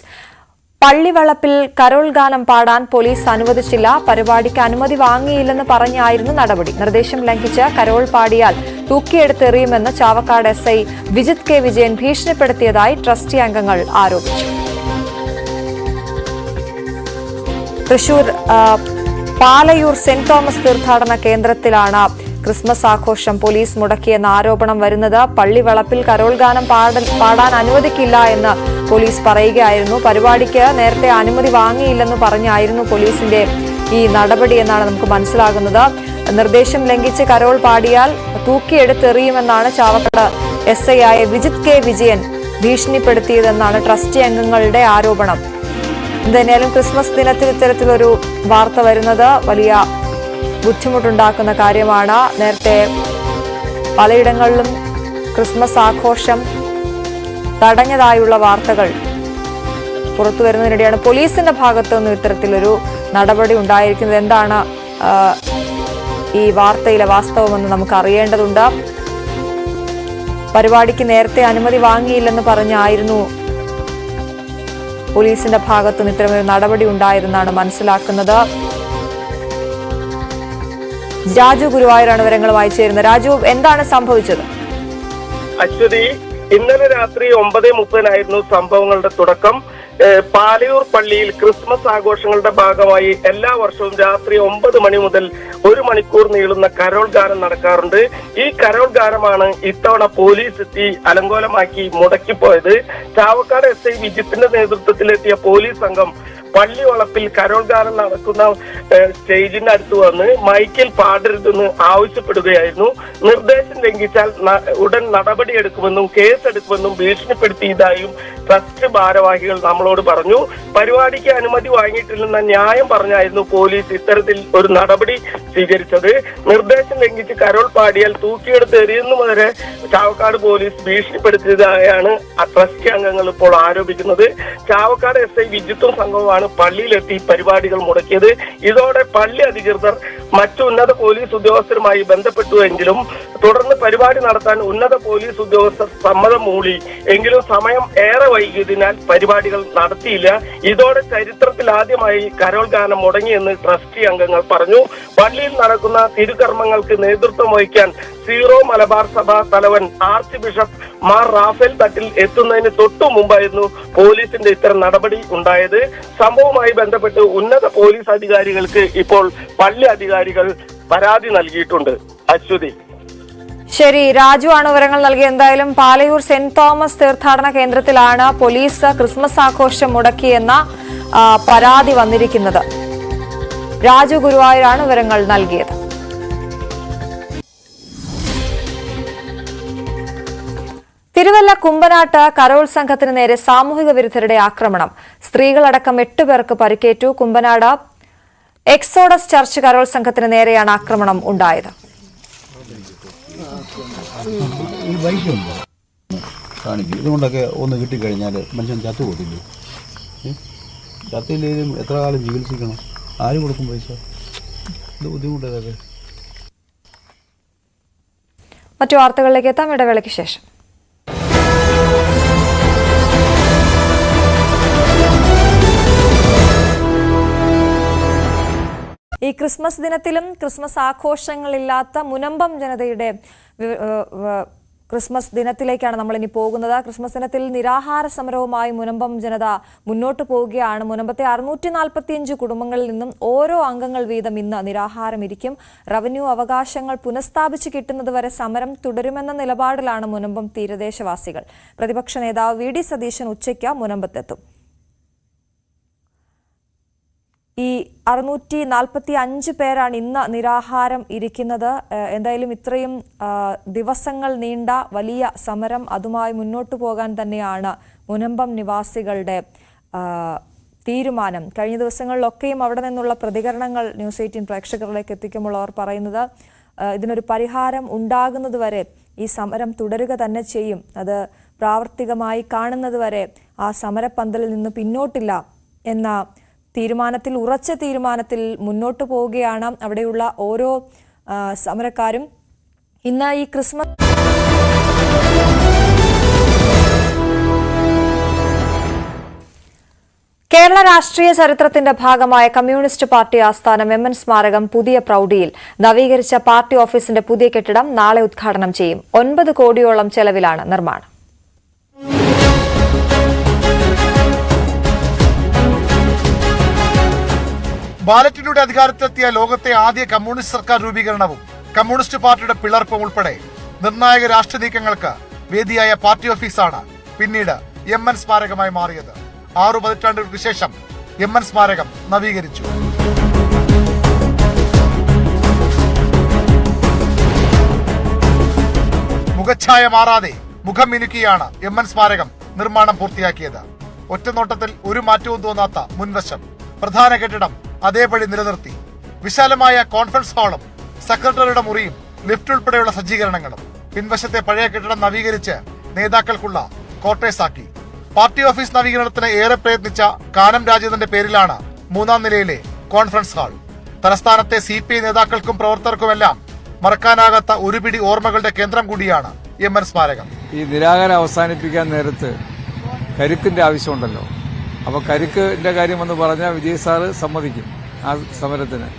പള്ളിവളപ്പിൽ കരോൾ ഗാനം പാടാൻ പോലീസ് അനുവദിച്ചില്ല. പരിപാടിക്ക് അനുമതി വാങ്ങിയില്ലെന്ന് പറഞ്ഞായിരുന്നു നടപടി. നിർദ്ദേശം ലംഘിച്ച് കരോൾ പാടിയാൽ തൂക്കിയെടുത്തെറിയുമെന്ന് ചാവക്കാട് SI വിജിത് K വിജയൻ ഭീഷണിപ്പെടുത്തിയതായി ട്രസ്റ്റി അംഗങ്ങൾ ആരോപിച്ചു. തൃശൂർ പാലയൂർ സെന്റ് തോമസ് തീർത്ഥാടന കേന്ദ്രത്തിലാണ് ക്രിസ്മസ് ആഘോഷം പോലീസ് മുടക്കിയെന്ന ആരോപണം വരുന്നത്. പള്ളിവളപ്പിൽ കരോൾ ഗാനം പാടാൻ അനുവദിക്കില്ല എന്ന് പോലീസ് പറയുകയായിരുന്നു. പരിപാടിക്ക് നേരത്തെ അനുമതി വാങ്ങിയില്ലെന്ന് പറഞ്ഞായിരുന്നു പോലീസിന്റെ ഈ നടപടി എന്നാണ് നമുക്ക് മനസ്സിലാകുന്നത്. നിർദ്ദേശം ലംഘിച്ച് കരോൾ പാടിയാൽ തൂക്കിയെടുത്തെറിയുമെന്നാണ് ചാവക്കാട് SI ആയ വിജിത് K വിജയൻ ഭീഷണിപ്പെടുത്തിയതെന്നാണ് ട്രസ്റ്റി അംഗങ്ങളുടെ ആരോപണം. എന്തായാലും ക്രിസ്മസ് ദിനത്തിൽ ഇത്തരത്തിലൊരു വാർത്ത വരുന്നത് വലിയ ബുദ്ധിമുട്ടുണ്ടാക്കുന്ന കാര്യമാണ്. നേരത്തെ പലയിടങ്ങളിലും ക്രിസ്മസ് ആഘോഷം തടഞ്ഞതായുള്ള വാർത്തകൾ പുറത്തു വരുന്നതിനിടെയാണ് പോലീസിന്റെ ഭാഗത്തു നിന്നും ഇത്തരത്തിലൊരു നടപടി ഉണ്ടായിരിക്കുന്നത്. എന്താണ് ഈ വാർത്തയിലെ വാസ്തവമെന്ന് നമുക്ക് അറിയേണ്ടതുണ്ട്. പരിപാടിക്ക് നേരത്തെ അനുമതി വാങ്ങിയില്ലെന്ന് പറഞ്ഞായിരുന്നു പോലീസിന്റെ ഭാഗത്തു നിന്ന് ഇത്തരമൊരു നടപടി ഉണ്ടായതെന്നാണ് മനസ്സിലാക്കുന്നത്. രാജു ഗുരുവായൂരാണ് വിവരങ്ങളുമായി ചേരുന്നത്. രാജു, എന്താണ് സംഭവിച്ചത്? അശ്വതി, ഇന്നലെ രാത്രി 9:30 സംഭവങ്ങളുടെ തുടക്കം. പാലയൂർ പള്ളിയിൽ ക്രിസ്മസ് ആഘോഷങ്ങളുടെ ഭാഗമായി എല്ലാ വർഷവും രാത്രി 9 മണി മുതൽ 1 മണിക്കൂർ നീളുന്ന കരോൾ ഗാനം നടക്കാറുണ്ട്. ഈ കരോൾ ഗാനമാണ് ഇത്തവണ പോലീസ് എത്തി അലങ്കോലമാക്കി മുടക്കിപ്പോയത്. ചാവക്കാട് SI വിജിത്തിന്റെ നേതൃത്വത്തിലെത്തിയ പോലീസ് സംഘം പള്ളിവളപ്പിൽ കരോൾ ഗാനം നടക്കുന്ന സ്റ്റേജിന്റെ അടുത്ത് വന്ന് മൈക്കിൽ പാടരുതെന്ന് ആവശ്യപ്പെടുകയായിരുന്നു. നിർദ്ദേശം ലംഘിച്ചാൽ ഉടൻ നടപടിയെടുക്കുമെന്നും കേസെടുക്കുമെന്നും ഭീഷണിപ്പെടുത്തിയതായും ട്രസ്റ്റ് ഭാരവാഹികൾ നമ്മളോട് പറഞ്ഞു. പരിപാടിക്ക് അനുമതി വാങ്ങിയിട്ടില്ലെന്ന ന്യായം പറഞ്ഞായിരുന്നു പോലീസ് ഇത്തരത്തിൽ ഒരു നടപടി സ്വീകരിച്ചത്. നിർദ്ദേശം ലംഘിച്ച് കരോൾ പാടിയാൽ തൂക്കിയെടുത്ത് എറിയുന്നു വരെ ചാവക്കാട് പോലീസ് ഭീഷണിപ്പെടുത്തിയതായാണ് ട്രസ്റ്റ് അംഗങ്ങൾ ഇപ്പോൾ ആരോപിക്കുന്നത്. ചാവക്കാട് SI വിജിത്തും സംഘവുമാണ് പള്ളിയിലെത്തി പരിപാടികൾ മുടക്കിയത്. ഇതോടെ പള്ളി അധികൃതർ മറ്റു ഉന്നത പോലീസ് ഉദ്യോഗസ്ഥരുമായി ബന്ധപ്പെട്ടുവെങ്കിലും തുടർന്ന് പരിപാടി നടത്താൻ ഉന്നത പോലീസ് ഉദ്യോഗസ്ഥർ സമ്മതം മൂളി. എങ്കിലും സമയം ഏറെ വൈകിയതിനാൽ പരിപാടികൾ നടത്തിയില്ല. ഇതോടെ ചരിത്രത്തിൽ ആദ്യമായി കരോൾ ഗാനം മുടങ്ങിയെന്ന് ട്രസ്റ്റി അംഗങ്ങൾ പറഞ്ഞു. പള്ളിയിൽ നടക്കുന്ന തിരുകർമ്മങ്ങൾക്ക് നേതൃത്വം വഹിക്കാൻ സീറോ മലബാർ സഭ തലവൻ ആർച്ച് ബിഷപ്പ് മാർ റാഫേൽ തട്ടിൽ എത്തുന്നതിന് തൊട്ടു മുമ്പായിരുന്നു പോലീസിന്റെ ഇത്തരം നടപടി ഉണ്ടായത്. സംഭവവുമായി ബന്ധപ്പെട്ട് ഉന്നത പോലീസ് അധികാരികൾക്ക് ഇപ്പോൾ പള്ളി അധികാരികൾ പരാതി നൽകിയിട്ടുണ്ട്. അശ്വതി. ശരി, രാജു ആണ് വിവരങ്ങൾ നൽകിയത്. എന്തായാലും പാലയൂർ സെന്റ് തോമസ് തീർത്ഥാടന കേന്ദ്രത്തിലാണ് പോലീസ് ക്രിസ്മസ് ആഘോഷം മുടക്കിയെന്ന പരാതി വന്നിരിക്കുന്നത്. രാജു ഗുരുവായൂരാണ് വിവരങ്ങൾ നൽകിയത്. തിരുവല്ല കുമ്പനാട്ട് കരോൾ സംഘത്തിന് നേരെ സാമൂഹിക വിരുദ്ധരുടെ ആക്രമണം. സ്ത്രീകളടക്കം 8 പേർക്ക് പരിക്കേറ്റു. കുമ്പനാട് എക്സോഡസ് ചർച്ച് കരോൾ സംഘത്തിന് നേരെയാണ് ആക്രമണം ഉണ്ടായത്. ഇതുകൊണ്ടൊക്കെ ഒന്ന് കിട്ടിക്കഴിഞ്ഞാൽ മനുഷ്യൻ ചത്തുപോകത്തില്ലേ? ചത്തില്ലെങ്കിലും എത്ര കാലം ചികിത്സിക്കണം? ആര് കൊടുക്കും പൈസ? ഇത് ബുദ്ധിമുട്ടതൊക്കെ. മറ്റു വാർത്തകളിലേക്ക് എത്താം ഇടവേളയ്ക്ക് ശേഷം. ഈ ക്രിസ്മസ് ദിനത്തിലും ക്രിസ്മസ് ആഘോഷങ്ങളില്ലാത്ത മുനമ്പം ജനതയുടെ ക്രിസ്മസ് ദിനത്തിലേക്കാണ് നമ്മളിനി പോകുന്നത്. ക്രിസ്മസ് ദിനത്തിൽ നിരാഹാര സമരവുമായി മുനമ്പം ജനത മുന്നോട്ട് പോവുകയാണ്. മുനമ്പത്തെ 645 കുടുംബങ്ങളിൽ നിന്നും ഓരോ അംഗങ്ങൾ വീതം ഇന്ന് നിരാഹാരം ഇരിക്കും. റവന്യൂ അവകാശങ്ങൾ പുനഃസ്ഥാപിച്ച് കിട്ടുന്നതുവരെ സമരം തുടരുമെന്ന നിലപാടിലാണ് മുനമ്പം തീരദേശവാസികൾ. പ്രതിപക്ഷ നേതാവ് VD സതീശൻ ഉച്ചയ്ക്ക് മുനമ്പത്തെത്തും. ഈ 645 പേരാണ് ഇന്ന് നിരാഹാരം ഇരിക്കുന്നത്. എന്തായാലും ഇത്രയും ദിവസങ്ങൾ നീണ്ട വലിയ സമരം അതുമായി മുന്നോട്ടു പോകാൻ തന്നെയാണ് മുനമ്പം നിവാസികളുടെ തീരുമാനം. കഴിഞ്ഞ ദിവസങ്ങളിലൊക്കെയും അവിടെ നിന്നുള്ള പ്രതികരണങ്ങൾ ന്യൂസ് 18 പ്രേക്ഷകരിലേക്ക് എത്തിക്കുമ്പോൾ അവർ പറയുന്നത് ഇതിനൊരു പരിഹാരം ഉണ്ടാകുന്നതുവരെ ഈ സമരം തുടരുക തന്നെ ചെയ്യും. അത് പ്രാവർത്തികമായി കാണുന്നതുവരെ ആ സമരപ്പന്തലിൽ നിന്ന് പിന്നോട്ടില്ല എന്ന ഉറച്ച തീരുമാനത്തിൽ മുന്നോട്ട് പോവുകയാണ് അവിടെയുള്ള ഓരോ സമരക്കാരും. ഇന്ന് ഈ ക്രിസ്മസ് കേരള രാഷ്ട്രീയ ചരിത്രത്തിന്റെ ഭാഗമായ കമ്മ്യൂണിസ്റ്റ് പാർട്ടി ആസ്ഥാനം എം.എൻ. സ്മാരകം പുതിയ പ്രൌഢിയിൽ. നവീകരിച്ച പാർട്ടി ഓഫീസിന്റെ പുതിയ കെട്ടിടം നാളെ ഉദ്ഘാടനം ചെയ്യും. 9 കോടിയോളം ചെലവിലാണ് നിർമ്മാണം. ബാലറ്റിലൂടെ അധികാരത്തിലെത്തിയ ലോകത്തെ ആദ്യ കമ്മ്യൂണിസ്റ്റ് സർക്കാർ രൂപീകരണവും കമ്മ്യൂണിസ്റ്റ് പാർട്ടിയുടെ പിളർപ്പും ഉൾപ്പെടെ നിർണായക രാഷ്ട്രീയ നീക്കങ്ങൾക്ക് വേദിയായ പാർട്ടി ഓഫീസാണ് പിന്നീട് എം.എൻ. സ്മാരകമായി മാറിയത്. 6 പതിറ്റാണ്ടുകൾക്ക് ശേഷം എം.എൻ. സ്മാരകം നവീകരിച്ചു. മുഖച്ഛായ മാറാതെ മുഖം മിനുക്കിയാണ് എം.എൻ. സ്മാരകം നിർമ്മാണം പൂർത്തിയാക്കിയത്. ഒറ്റനോട്ടത്തിൽ ഒരു മാറ്റവും തോന്നാത്ത മുൻവശം, പ്രധാന കെട്ടിടം അതേപടി നിലനിർത്തി. വിശാലമായ കോൺഫറൻസ് ഹാളും സെക്രട്ടറിയുടെ മുറിയും ലിഫ്റ്റ് ഉൾപ്പെടെയുള്ള സജ്ജീകരണങ്ങളും. പിൻവശത്തെ പഴയ കെട്ടിടം നവീകരിച്ച് നേതാക്കൾക്കുള്ള ക്വാർട്ടേഴ്സ് ആക്കി. പാർട്ടി ഓഫീസ് നവീകരണത്തിന് ഏറെ പ്രയത്നിച്ച കാനം രാജേന്ദ്രന്റെ പേരിലാണ് 3ാം നിലയിലെ കോൺഫറൻസ് ഹാൾ. തലസ്ഥാനത്തെ CPI നേതാക്കൾക്കും പ്രവർത്തകർക്കുമെല്ലാം മറക്കാനാകാത്ത ഒരു പിടി ഓർമ്മകളുടെ കേന്ദ്രം കൂടിയാണ് എം.എൻ. സ്മാരകം. ഈ നിരാഹാരം അവസാനിപ്പിക്കാൻ നേരത്ത് കരുക്കിന്റെ ആവശ്യമുണ്ടല്ലോ. അപ്പോൾ കരുക്കിന്റെ കാര്യം എന്ന് പറഞ്ഞാൽ വിജയ് സാറ് സമ്മതിക്കും ആ സമരത്തിന്.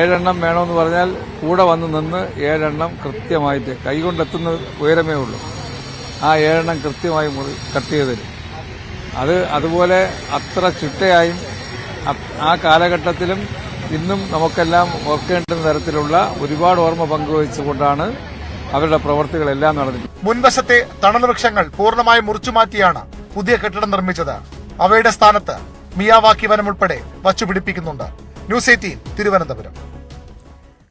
7 എണ്ണം വേണമെന്ന് പറഞ്ഞാൽ കൂടെ വന്ന് നിന്ന് 7 എണ്ണം കൃത്യമായിട്ട് കൈകൊണ്ടെത്തുന്ന ഉയരമേ ഉള്ളൂ. ആ 7 എണ്ണം കൃത്യമായി കട്ട് ചെയ്ത് തരും. അതുപോലെ അത്ര ചിട്ടയായും ആ കാലഘട്ടത്തിലും ഇന്നും നമുക്കെല്ലാം ഓർക്കേണ്ടുന്ന തരത്തിലുള്ള ഒരുപാട് ഓർമ്മ പങ്കുവച്ചുകൊണ്ടാണ് അവരുടെ പ്രവർത്തികളെല്ലാം നടന്നത്. മുൻവശത്തെ തണൽ വൃക്ഷങ്ങൾ പൂർണ്ണമായും മുറിച്ചുമാറ്റിയാണ് പുതിയ കെട്ടിടം നിർമ്മിച്ചത്. അവയുടെ സ്ഥാനത്ത് മിയാവാക്കി വനം ഉൾപ്പെടെ വച്ചുപിടിപ്പിക്കുന്നുണ്ട്. ന്യൂസ് 18 തിരുവനന്തപുരം.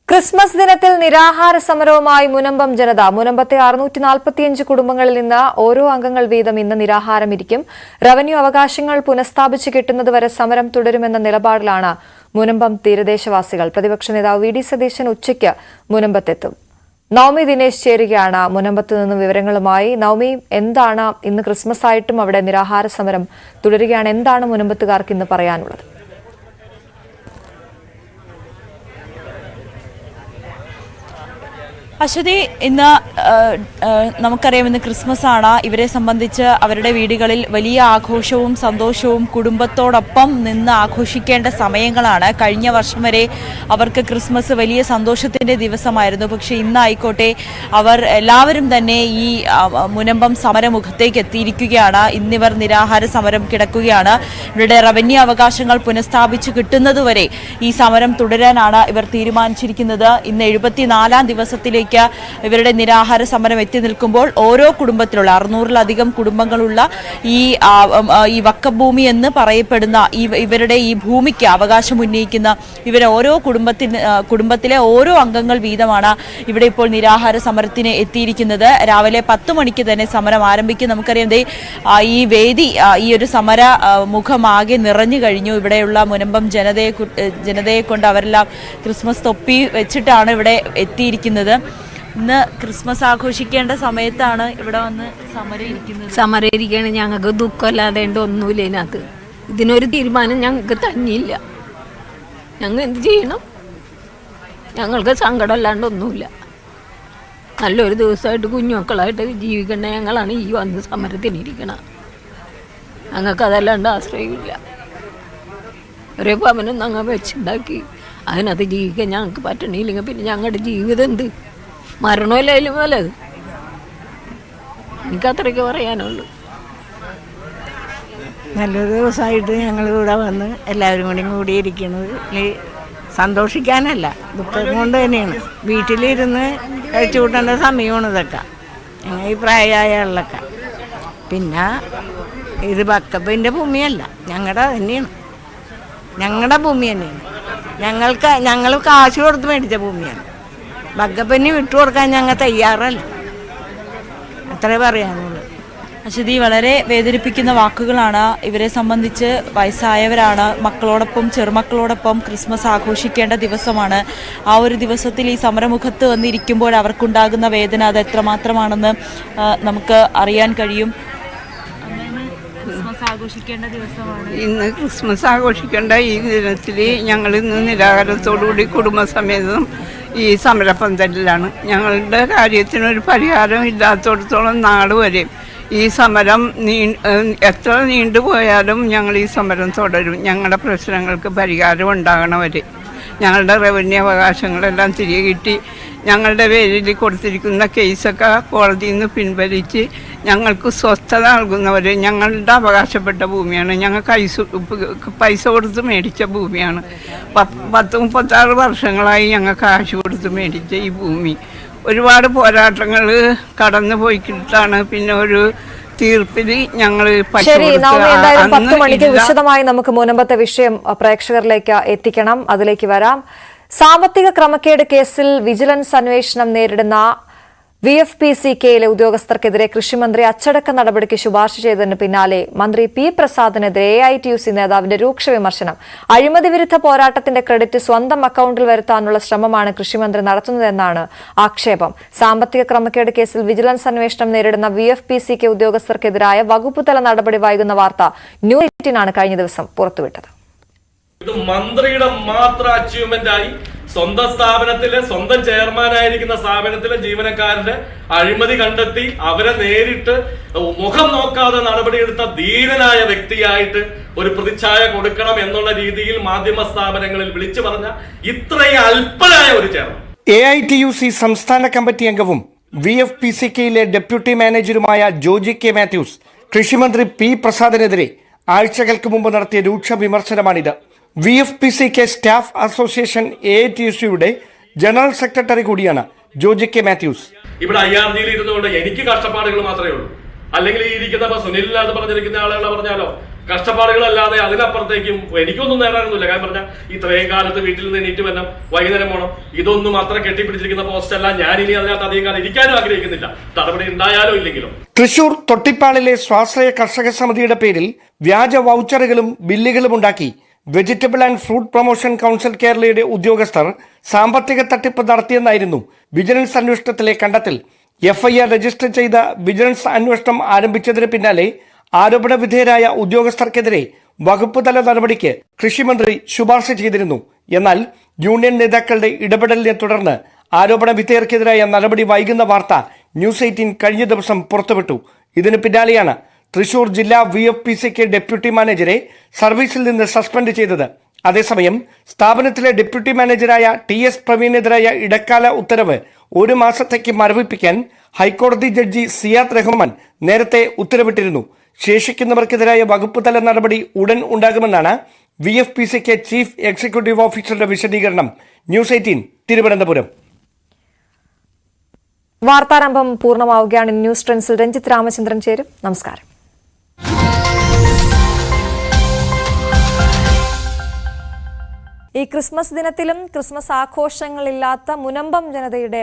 ക്രിസ്മസ് ദിനത്തിൽ നിരാഹാര സമരവുമായി മുനമ്പം ജനത. മുനമ്പത്തെ 645 കുടുംബങ്ങളിൽ നിന്ന് ഓരോ അംഗങ്ങൾ വീതം ഇന്ന് നിരാഹാരമിരിക്കും. റവന്യൂ അവകാശങ്ങൾ പുനഃസ്ഥാപിച്ച് കിട്ടുന്നതുവരെ സമരം തുടരുമെന്ന നിലപാടിലാണ് മുനമ്പം തീരദേശവാസികൾ. പ്രതിപക്ഷ നേതാവ് വി.ഡി. സതീശൻ ഉച്ചയ്ക്ക് മുനമ്പത്തെത്തും. നവമി ദിനേശ് ചേരുകയാണ് മുനമ്പത്ത് നിന്നും വിവരങ്ങളുമായി. നവമി, എന്താണ് ഇന്ന് ക്രിസ്മസ് ആയിട്ടും അവിടെ നിരാഹാര സമരം തുടരുകയാണ്? എന്താണ് മുനമ്പത്തുകാർക്ക് ഇന്ന് പറയാനുള്ളത്? അശ്വതി, ഇന്ന് നമുക്കറിയാം ഇന്ന് ക്രിസ്മസ് ആണ്. ഇവരെ സംബന്ധിച്ച് അവരുടെ വീടുകളിൽ വലിയ ആഘോഷവും സന്തോഷവും കുടുംബത്തോടൊപ്പം നിന്ന് ആഘോഷിക്കേണ്ട സമയങ്ങളാണ്. കഴിഞ്ഞ വർഷം വരെ അവർക്ക് ക്രിസ്മസ് വലിയ സന്തോഷത്തിന്റെ ദിവസമായിരുന്നു. പക്ഷെ ഇന്നായിക്കോട്ടെ അവർ എല്ലാവരും തന്നെ ഈ മുനമ്പം സമരമുഖത്തേക്ക് എത്തിയിരിക്കുകയാണ്. ഇന്നിവർ നിരാഹാര സമരം കിടക്കുകയാണ്. ഇവരുടെ റവന്യൂ അവകാശങ്ങൾ പുനഃസ്ഥാപിച്ചു കിട്ടുന്നതുവരെ ഈ സമരം തുടരാനാണ് ഇവർ തീരുമാനിച്ചിരിക്കുന്നത്. ഇന്ന് 74ാം ദിവസത്തിലേക്ക് ഇവരുടെ നിരാഹാര സമരം എത്തി നിൽക്കുമ്പോൾ ഓരോ കുടുംബത്തിലുള്ള 600-ലധികം കുടുംബങ്ങളുള്ള ഈ വക്കഭൂമി എന്ന് പറയപ്പെടുന്ന ഇവരുടെ ഈ ഭൂമിക്ക് അവകാശം ഉന്നയിക്കുന്ന ഇവരെ ഓരോ കുടുംബത്തിലെ ഓരോ അംഗങ്ങൾ വീതമാണ് ഇവിടെ ഇപ്പോൾ നിരാഹാര സമരത്തിന് എത്തിയിരിക്കുന്നത്. രാവിലെ 10 മണിക്ക് തന്നെ സമരം ആരംഭിക്കും. നമുക്കറിയാം ഈ വേദി, ഈ ഒരു സമര മുഖമാകെ നിറഞ്ഞു കഴിഞ്ഞു. ഇവിടെയുള്ള മുനമ്പം ജനതയെ കൊണ്ട് അവരെല്ലാം ക്രിസ്മസ് തൊപ്പി വെച്ചിട്ടാണ് ഇവിടെ എത്തിയിരിക്കുന്നത്. ഇന്ന് ക്രിസ്മസ് ആഘോഷിക്കേണ്ട സമയത്താണ് ഇവിടെ വന്ന് സമരം ഇരിക്കുകയാണ്. ഞങ്ങൾക്ക് ദുഃഖമല്ലാതെ ഒന്നുമില്ല ഇതിനകത്ത്. ഇതിനൊരു തീരുമാനം ഞങ്ങൾക്ക് തന്നെയില്ല. ഞങ്ങൾ എന്ത് ചെയ്യണം? ഞങ്ങൾക്ക് സങ്കടമല്ലാണ്ട് ഒന്നുമില്ല. നല്ലൊരു ദിവസമായിട്ട് കുഞ്ഞുമക്കളായിട്ട് ജീവിക്കേണ്ട ഞങ്ങളാണ് ഈ വന്ന് സമരത്തിനിരിക്കണം. ഞങ്ങൾക്ക് അതല്ലാണ്ട് ആശ്രയമില്ല. ഒരേ ഭവനം ഞങ്ങൾ വെച്ചുണ്ടാക്കി അതിനകത്ത് ജീവിക്കാൻ ഞങ്ങൾക്ക് പറ്റണില്ലെങ്കിൽ പിന്നെ ഞങ്ങളുടെ ജീവിതം എന്ത്? മരണമില്ലായാലും പോലെ എനിക്കത്രയ്ക്ക് പറയാനുള്ളൂ. നല്ലൊരു ദിവസമായിട്ട് ഞങ്ങൾ ഇവിടെ വന്ന് എല്ലാവരും കൂടിയിരിക്കുന്നത് സന്തോഷിക്കാനല്ല, ദുഃഖം കൊണ്ട് തന്നെയാണ്. വീട്ടിലിരുന്ന് കഴിച്ചു കൂട്ടേണ്ട സമയമാണ് ഇതൊക്കെ, ഞങ്ങൾ ഈ പ്രായമായ ആളിലൊക്കെ. പിന്നെ ഇത് ബക്കപ്പിൻ്റെ ഭൂമിയല്ല, ഞങ്ങളുടെ തന്നെയാണ്, ഞങ്ങളുടെ ഭൂമി തന്നെയാണ്. ഞങ്ങൾ കാശ് കൊടുത്ത് മേടിച്ച ഭൂമിയാണ്. ബക്കപ്പിന് വിട്ടുകൊടുക്കാൻ ഞങ്ങൾ തയ്യാറല്ല. അത്രേ പറയാനുള്ളൂ. അശ്വതി, വളരെ വേദനിപ്പിക്കുന്ന വാക്കുകളാണ്. ഇവരെ സംബന്ധിച്ച് വയസ്സായവരാണ്. മക്കളോടൊപ്പം ചെറുമക്കളോടൊപ്പം ക്രിസ്മസ് ആഘോഷിക്കേണ്ട ദിവസമാണ്. ആ ഒരു ദിവസത്തിൽ ഈ സമരമുഖത്ത് വന്നിരിക്കുമ്പോൾ അവർക്കുണ്ടാകുന്ന വേദന അത് എത്രമാത്രമാണെന്ന് നമുക്ക് അറിയാൻ കഴിയും. ഇന്ന് ക്രിസ്മസ് ആഘോഷിക്കേണ്ട ഈ ദിനത്തിൽ ഞങ്ങൾ ഇന്ന് നിരാഹാരത്തോടുകൂടി കുടുംബസമേതം ഈ സമരപന്തലിലാണ്. ഞങ്ങളുടെ കാര്യത്തിനൊരു പരിഹാരം ഇല്ലാത്തടത്തോളം നാൾ വരെ ഈ സമരം എത്ര നീണ്ടുപോയാലും ഞങ്ങൾ ഈ സമരം തുടരും. ഞങ്ങളുടെ പ്രശ്നങ്ങൾക്ക് പരിഹാരം ഉണ്ടാകണവരെ ഞങ്ങളുടെ റവന്യൂ അവകാശങ്ങളെല്ലാം തിരികെ കിട്ടി ഞങ്ങളുടെ പേരിൽ കൊടുത്തിരിക്കുന്ന കേസൊക്കെ കോടതിയിൽ നിന്ന് പിൻവലിച്ച് ഞങ്ങൾക്ക് സ്വസ്ഥത നൽകുന്നവരെ ഞങ്ങളുടെ അവകാശപ്പെട്ട ഭൂമിയാണ്. ഞങ്ങൾ പൈസ കൊടുത്ത് മേടിച്ച ഭൂമിയാണ്. 36 വർഷങ്ങളായി ഞങ്ങൾ കാശ് കൊടുത്ത് മേടിച്ച ഈ ഭൂമി ഒരുപാട് പോരാട്ടങ്ങൾ കടന്നു പോയിട്ടാണ് പിന്നെ ഒരു തീർപ്പിൽ ഞങ്ങൾ ശരി നവമി, എന്തായാലും 10 മണിക്ക് വിശദമായി നമുക്ക് മുനമ്പത്തെ വിഷയം പ്രേക്ഷകരിലേക്ക് എത്തിക്കണം. അതിലേക്ക് വരാം. സാമ്പത്തിക ക്രമക്കേട് കേസിൽ വിജിലൻസ് അന്വേഷണം നേരിടുന്ന VFPCKയിലെ ഉദ്യോഗസ്ഥർക്കെതിരെ കൃഷിമന്ത്രി അച്ചടക്ക നടപടിക്ക് ശുപാർശ ചെയ്തതിന് പിന്നാലെ മന്ത്രി പി പ്രസാദിനെതിരെ AITUC നേതാവിന്റെ രൂക്ഷ വിമർശനം. അഴിമതി വിരുദ്ധ പോരാട്ടത്തിന്റെ ക്രെഡിറ്റ് സ്വന്തം അക്കൌണ്ടിൽ വരുത്താനുള്ള ശ്രമമാണ് കൃഷിമന്ത്രി നടത്തുന്നതെന്നാണ് ആക്ഷേപം. സാമ്പത്തിക ക്രമക്കേട് കേസിൽ വിജിലൻസ് അന്വേഷണം നേരിടുന്ന VFPCK ഉദ്യോഗസ്ഥർക്കെതിരായ വകുപ്പുതല നടപടി വൈകുന്ന വാർത്ത ന്യൂസ് 18 കഴിഞ്ഞ ദിവസം പുറത്തുവിട്ടത്. ഇത് മന്ത്രിയുടെ മാത്രം അച്ചീവ്മെന്റ് ആയി സ്വന്തം സ്ഥാപനത്തിലെ സ്വന്തം ചെയർമാനായിരിക്കുന്ന സ്ഥാപനത്തിലെ ജീവനക്കാരുടെ അഴിമതി കണ്ടെത്തി അവരെ നേരിട്ട് മുഖം നോക്കാതെ നടപടിയെടുത്ത ധീരനായ വ്യക്തിയായിട്ട് ഒരു പ്രതിച്ഛായ കൊടുക്കണം എന്നുള്ള രീതിയിൽ മാധ്യമ സ്ഥാപനങ്ങളിൽ വിളിച്ചു പറഞ്ഞ ഇത്രയും അല്പനായ ഒരു ചെയർമാൻ. AITUC സംസ്ഥാന കമ്മിറ്റി അംഗവും VFPCKയിലെ ഡെപ്യൂട്ടി മാനേജറുമായ ജോജി കെ മാത്യൂസ് കൃഷിമന്ത്രി പി പ്രസാദിനെതിരെ ആഴ്ചകൾക്ക് മുമ്പ് നടത്തിയ രൂക്ഷ വിമർശനമാണിത്. VFPCK സ്റ്റാഫ് അസോസിയേഷൻ AITUCയുടെ ജനറൽ സെക്രട്ടറി കൂടിയാണ് ജോജി കെ മാത്യൂസ്. ഇവിടെ IRGയിൽ ഇരുന്നുകൊണ്ട് എനിക്ക് കഷ്ടപ്പാടുകൾ മാത്രമേ ഉള്ളൂ. അല്ലെങ്കിൽ ഈ ഇരിക്കുന്ന സുനിലില്ലാതെ പറഞ്ഞിരിക്കുന്ന ആളുകളെ പറഞ്ഞാലോ കഷ്ടപ്പാടുകളല്ലാതെ അതിനപ്പുറത്തേക്കും എനിക്കൊന്നും നേടാനൊന്നുമില്ല. കാരണം പറഞ്ഞാൽ ഇത്രയും കാലത്ത് വീട്ടിൽ നിന്ന് എണീറ്റ് വരണം, വൈകുന്നേരം പോകണം, ഇതൊന്നും അത്ര കെട്ടിപ്പിടിച്ചിരിക്കുന്ന പോസ്റ്റ് അല്ല. ഞാനിനി അതിനകത്ത് അധികം കാലം ഇരിക്കാനും ആഗ്രഹിക്കുന്നില്ല, നടപടി ഉണ്ടായാലോ ഇല്ലെങ്കിലോ. തൃശൂർ തൊട്ടിപ്പാളിലെ സ്വാശ്രയ കർഷക സമിതിയുടെ പേരിൽ വ്യാജ വൗച്ചറുകളും ബില്ലുകളും ഉണ്ടാക്കി vegetable and fruit promotion council കേരളയുടെ ഉദ്യോഗസ്ഥർ സാമ്പത്തിക തട്ടിപ്പ് നടത്തിയെന്നായിരുന്നു വിജിലൻസ് അന്വേഷണത്തിലെ കണ്ടെത്തൽ. FIR രജിസ്റ്റർ ചെയ്ത വിജിലൻസ് അന്വേഷണം ആരംഭിച്ചതിന് പിന്നാലെ ആരോപണ വിധേയരായ ഉദ്യോഗസ്ഥർക്കെതിരെ വകുപ്പ് തല നടപടിക്ക് കൃഷിമന്ത്രി ശുപാർശ ചെയ്തിരുന്നു. എന്നാൽ യൂണിയൻ നേതാക്കളുടെ ഇടപെടലിനെ തുടർന്ന് ആരോപണ വിധേയർക്കെതിരായ നടപടി വൈകുന്ന വാർത്ത ന്യൂസ് 18 കഴിഞ്ഞ ദിവസം പുറത്തുവിട്ടു. ഇതിന് പിന്നാലെയാണ് തൃശൂർ ജില്ലാ VFPCK ഡെപ്യൂട്ടി മാനേജരെ സർവീസിൽ നിന്ന് സസ്പെൻഡ് ചെയ്തത്. അതേസമയം സ്ഥാപനത്തിലെ ഡെപ്യൂട്ടി മാനേജരായ TS പ്രവീണിനെതിരായ ഇടക്കാല ഉത്തരവ് 1 മാസത്തേക്ക് മരവിപ്പിക്കാൻ ഹൈക്കോടതി ജഡ്ജി സിയാദ് റഹ്മാൻ നേരത്തെ ഉത്തരവിട്ടിരുന്നു. ശേഷിക്കുന്നവർക്കെതിരായ വകുപ്പ് തല നടപടി ഉടൻ ഉണ്ടാകുമെന്നാണ് VFPCK ചീഫ് എക്സിക്യൂട്ടീവ് ഓഫീസറുടെ വിശദീകരണം. ന്യൂസ് 18 തിരുവനന്തപുരം. വാർത്താരംഭം പൂർണ്ണമാവുകയാണ്. ന്യൂസ് ട്രെൻഡ്സിൽ രഞ്ജിത്ത് രാമചന്ദ്രൻ ചേരും. നമസ്കാരം. ഈ ക്രിസ്മസ് ദിനത്തിലും ക്രിസ്മസ് ആഘോഷങ്ങളില്ലാത്ത മുനമ്പം ജനതയുടെ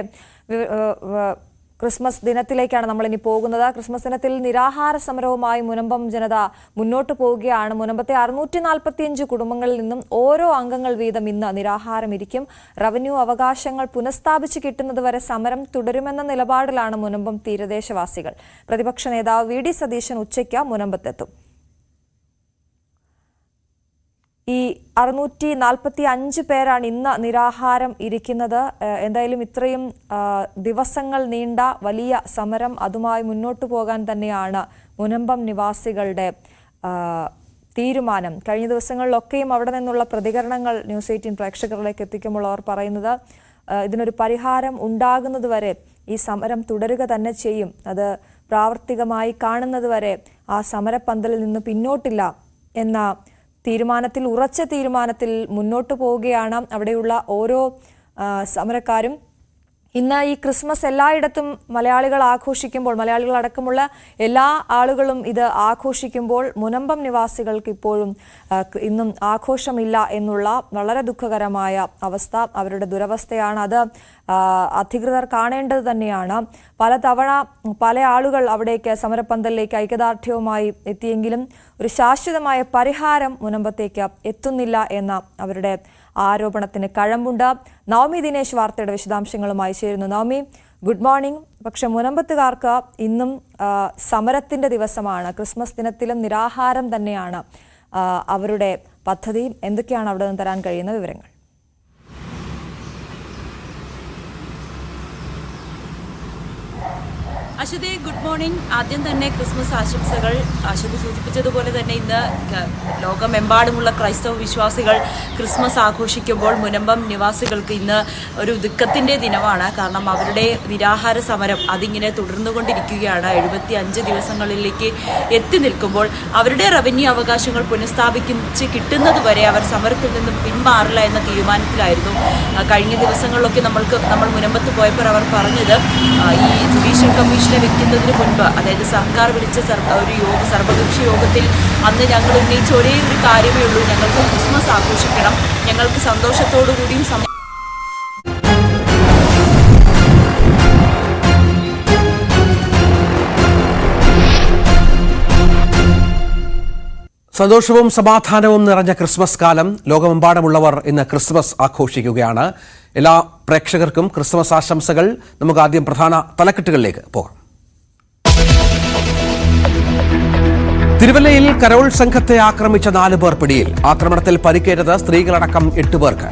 ക്രിസ്മസ് ദിനത്തിലേക്കാണ് നമ്മൾ ഇനി പോകുന്നത്. ക്രിസ്മസ് ദിനത്തിൽ നിരാഹാര സമരവുമായി മുനമ്പം ജനത മുന്നോട്ട് പോവുകയാണ്. മുനമ്പത്തെ 645 കുടുംബങ്ങളിൽ നിന്നും ഓരോ അംഗങ്ങൾ വീതം ഇന്ന് നിരാഹാരമിരിക്കും. റവന്യൂ അവകാശങ്ങൾ പുനഃസ്ഥാപിച്ച് കിട്ടുന്നതുവരെ സമരം തുടരുമെന്ന നിലപാടിലാണ് മുനമ്പം തീരദേശവാസികൾ. പ്രതിപക്ഷ നേതാവ് VD സതീശൻ ഉച്ചയ്ക്ക് മുനമ്പത്തെത്തും. ഈ 645 പേരാണ് ഇന്ന് നിരാഹാരം ഇരിക്കുന്നത്. എന്തായാലും ഇത്രയും ദിവസങ്ങൾ നീണ്ട വലിയ സമരം, അതുമായി മുന്നോട്ടു പോകാൻ തന്നെയാണ് മുനമ്പം നിവാസികളുടെ തീരുമാനം. കഴിഞ്ഞ ദിവസങ്ങളിലൊക്കെയും അവിടെ നിന്നുള്ള പ്രതികരണങ്ങൾ ന്യൂസ് 18 പ്രേക്ഷകരിലേക്ക് എത്തിക്കുമ്പോൾ അവർ പറയുന്നത് ഇതിനൊരു പരിഹാരം ഉണ്ടാകുന്നതുവരെ ഈ സമരം തുടരുക തന്നെ ചെയ്യും. അത് പ്രാവർത്തികമായി കാണുന്നതുവരെ ആ സമരപ്പന്തലിൽ നിന്ന് പിന്നോട്ടില്ല എന്ന തീരുമാനത്തിൽ, ഉറച്ച തീരുമാനത്തിൽ മുന്നോട്ട് പോവുകയാണ് അവിടെയുള്ള ഓരോ സമരക്കാരും. ഇന്ന് ഈ ക്രിസ്മസ് എല്ലായിടത്തും മലയാളികൾ ആഘോഷിക്കുമ്പോൾ, മലയാളികളടക്കമുള്ള എല്ലാ ആളുകളും ഇത് ആഘോഷിക്കുമ്പോൾ മുനമ്പം നിവാസികൾക്ക് ഇപ്പോഴും ഇന്നും ആഘോഷമില്ല എന്നുള്ള വളരെ ദുഃഖകരമായ അവസ്ഥ, അവരുടെ ദുരവസ്ഥയാണ്. അത് അധികൃതർ കാണേണ്ടത് തന്നെയാണ്. പലതവണ പല ആളുകൾ അവിടേക്ക് സമരപ്പന്തലിലേക്ക് ഐക്യദാർഢ്യവുമായി എത്തിയെങ്കിലും ഒരു ശാശ്വതമായ പരിഹാരം മുനമ്പത്തേക്ക് എത്തുന്നില്ല എന്ന അവരുടെ ആരോപണത്തിന് കഴമ്പുണ്ട്. നവമി ദിനേശ് വാർത്തയുടെ വിശദാംശങ്ങളുമായി ചേരുന്നു. Navami, good morning. പക്ഷെ മുനമ്പത്തുകാർക്ക് ഇന്നും സമരത്തിന്റെ ദിവസമാണ്. ക്രിസ്മസ് ദിനത്തിലും നിരാഹാരം തന്നെയാണ് അവരുടെ പദ്ധതി. എന്തൊക്കെയാണ് അവിടെ നിന്ന് തരാൻ കഴിയുന്ന വിവരങ്ങൾ? Aswathy, good morning. ആദ്യം തന്നെ ക്രിസ്മസ് ആശംസകൾ. അശ്വതി സൂചിപ്പിച്ചതുപോലെ തന്നെ ഇന്ന് ലോകമെമ്പാടുമുള്ള ക്രൈസ്തവ വിശ്വാസികൾ ക്രിസ്മസ് ആഘോഷിക്കുമ്പോൾ മുനമ്പം നിവാസികൾക്ക് ഇന്ന് ഒരു ദുഃഖത്തിൻ്റെ ദിനമാണ്. കാരണം അവരുടെ നിരാഹാര സമരം അതിങ്ങനെ തുടർന്നുകൊണ്ടിരിക്കുകയാണ്. 75 ദിവസങ്ങളിലേക്ക് എത്തി നിൽക്കുമ്പോൾ അവരുടെ റവന്യൂ അവകാശങ്ങൾ പുനഃസ്ഥാപിച്ച് കിട്ടുന്നത് വരെ അവർ സമരത്തിൽ നിന്നും പിന്മാറില്ല എന്ന തീരുമാനത്തിലായിരുന്നു. കഴിഞ്ഞ ദിവസങ്ങളിലൊക്കെ നമ്മൾ മുനമ്പത്ത് പോയപ്പോൾ അവർ പറഞ്ഞത് ഈ ജുഡീഷ്യൽ കമ്മീഷനെ വെക്കുന്നതിന് മുൻപ്, അതായത് സർക്കാർ വിളിച്ച സർവകക്ഷി യോഗത്തിൽ അന്ന് ഞങ്ങൾ ഉന്നയിച്ച ഒരേ ഒരു കാര്യമേ ഉള്ളൂ, ഞങ്ങൾക്ക് ക്രിസ്മസ് ആഘോഷിക്കണം, ഞങ്ങൾക്ക് സന്തോഷത്തോടു കൂടിയും സന്തോഷവും സമാധാനവും നിറഞ്ഞ ക്രിസ്മസ് കാലം. ലോകമെമ്പാടുമുള്ളവർ ഇന്ന് ക്രിസ്മസ് ആഘോഷിക്കുകയാണ്. എല്ലാ പ്രേക്ഷകർക്കും ക്രിസ്മസ് ആശംസകൾ. നമുക്ക് ആദ്യം പ്രധാന തലക്കെട്ടുകളിലേക്ക് പോകാം. തിരുവല്ലയിൽ കരോൾ സംഘത്തെ ആക്രമിച്ച 4 പേർ പിടിയിൽ. ആക്രമണത്തിൽ പരിക്കേറ്റത് സ്ത്രീകളടക്കം 8 പേർക്ക്.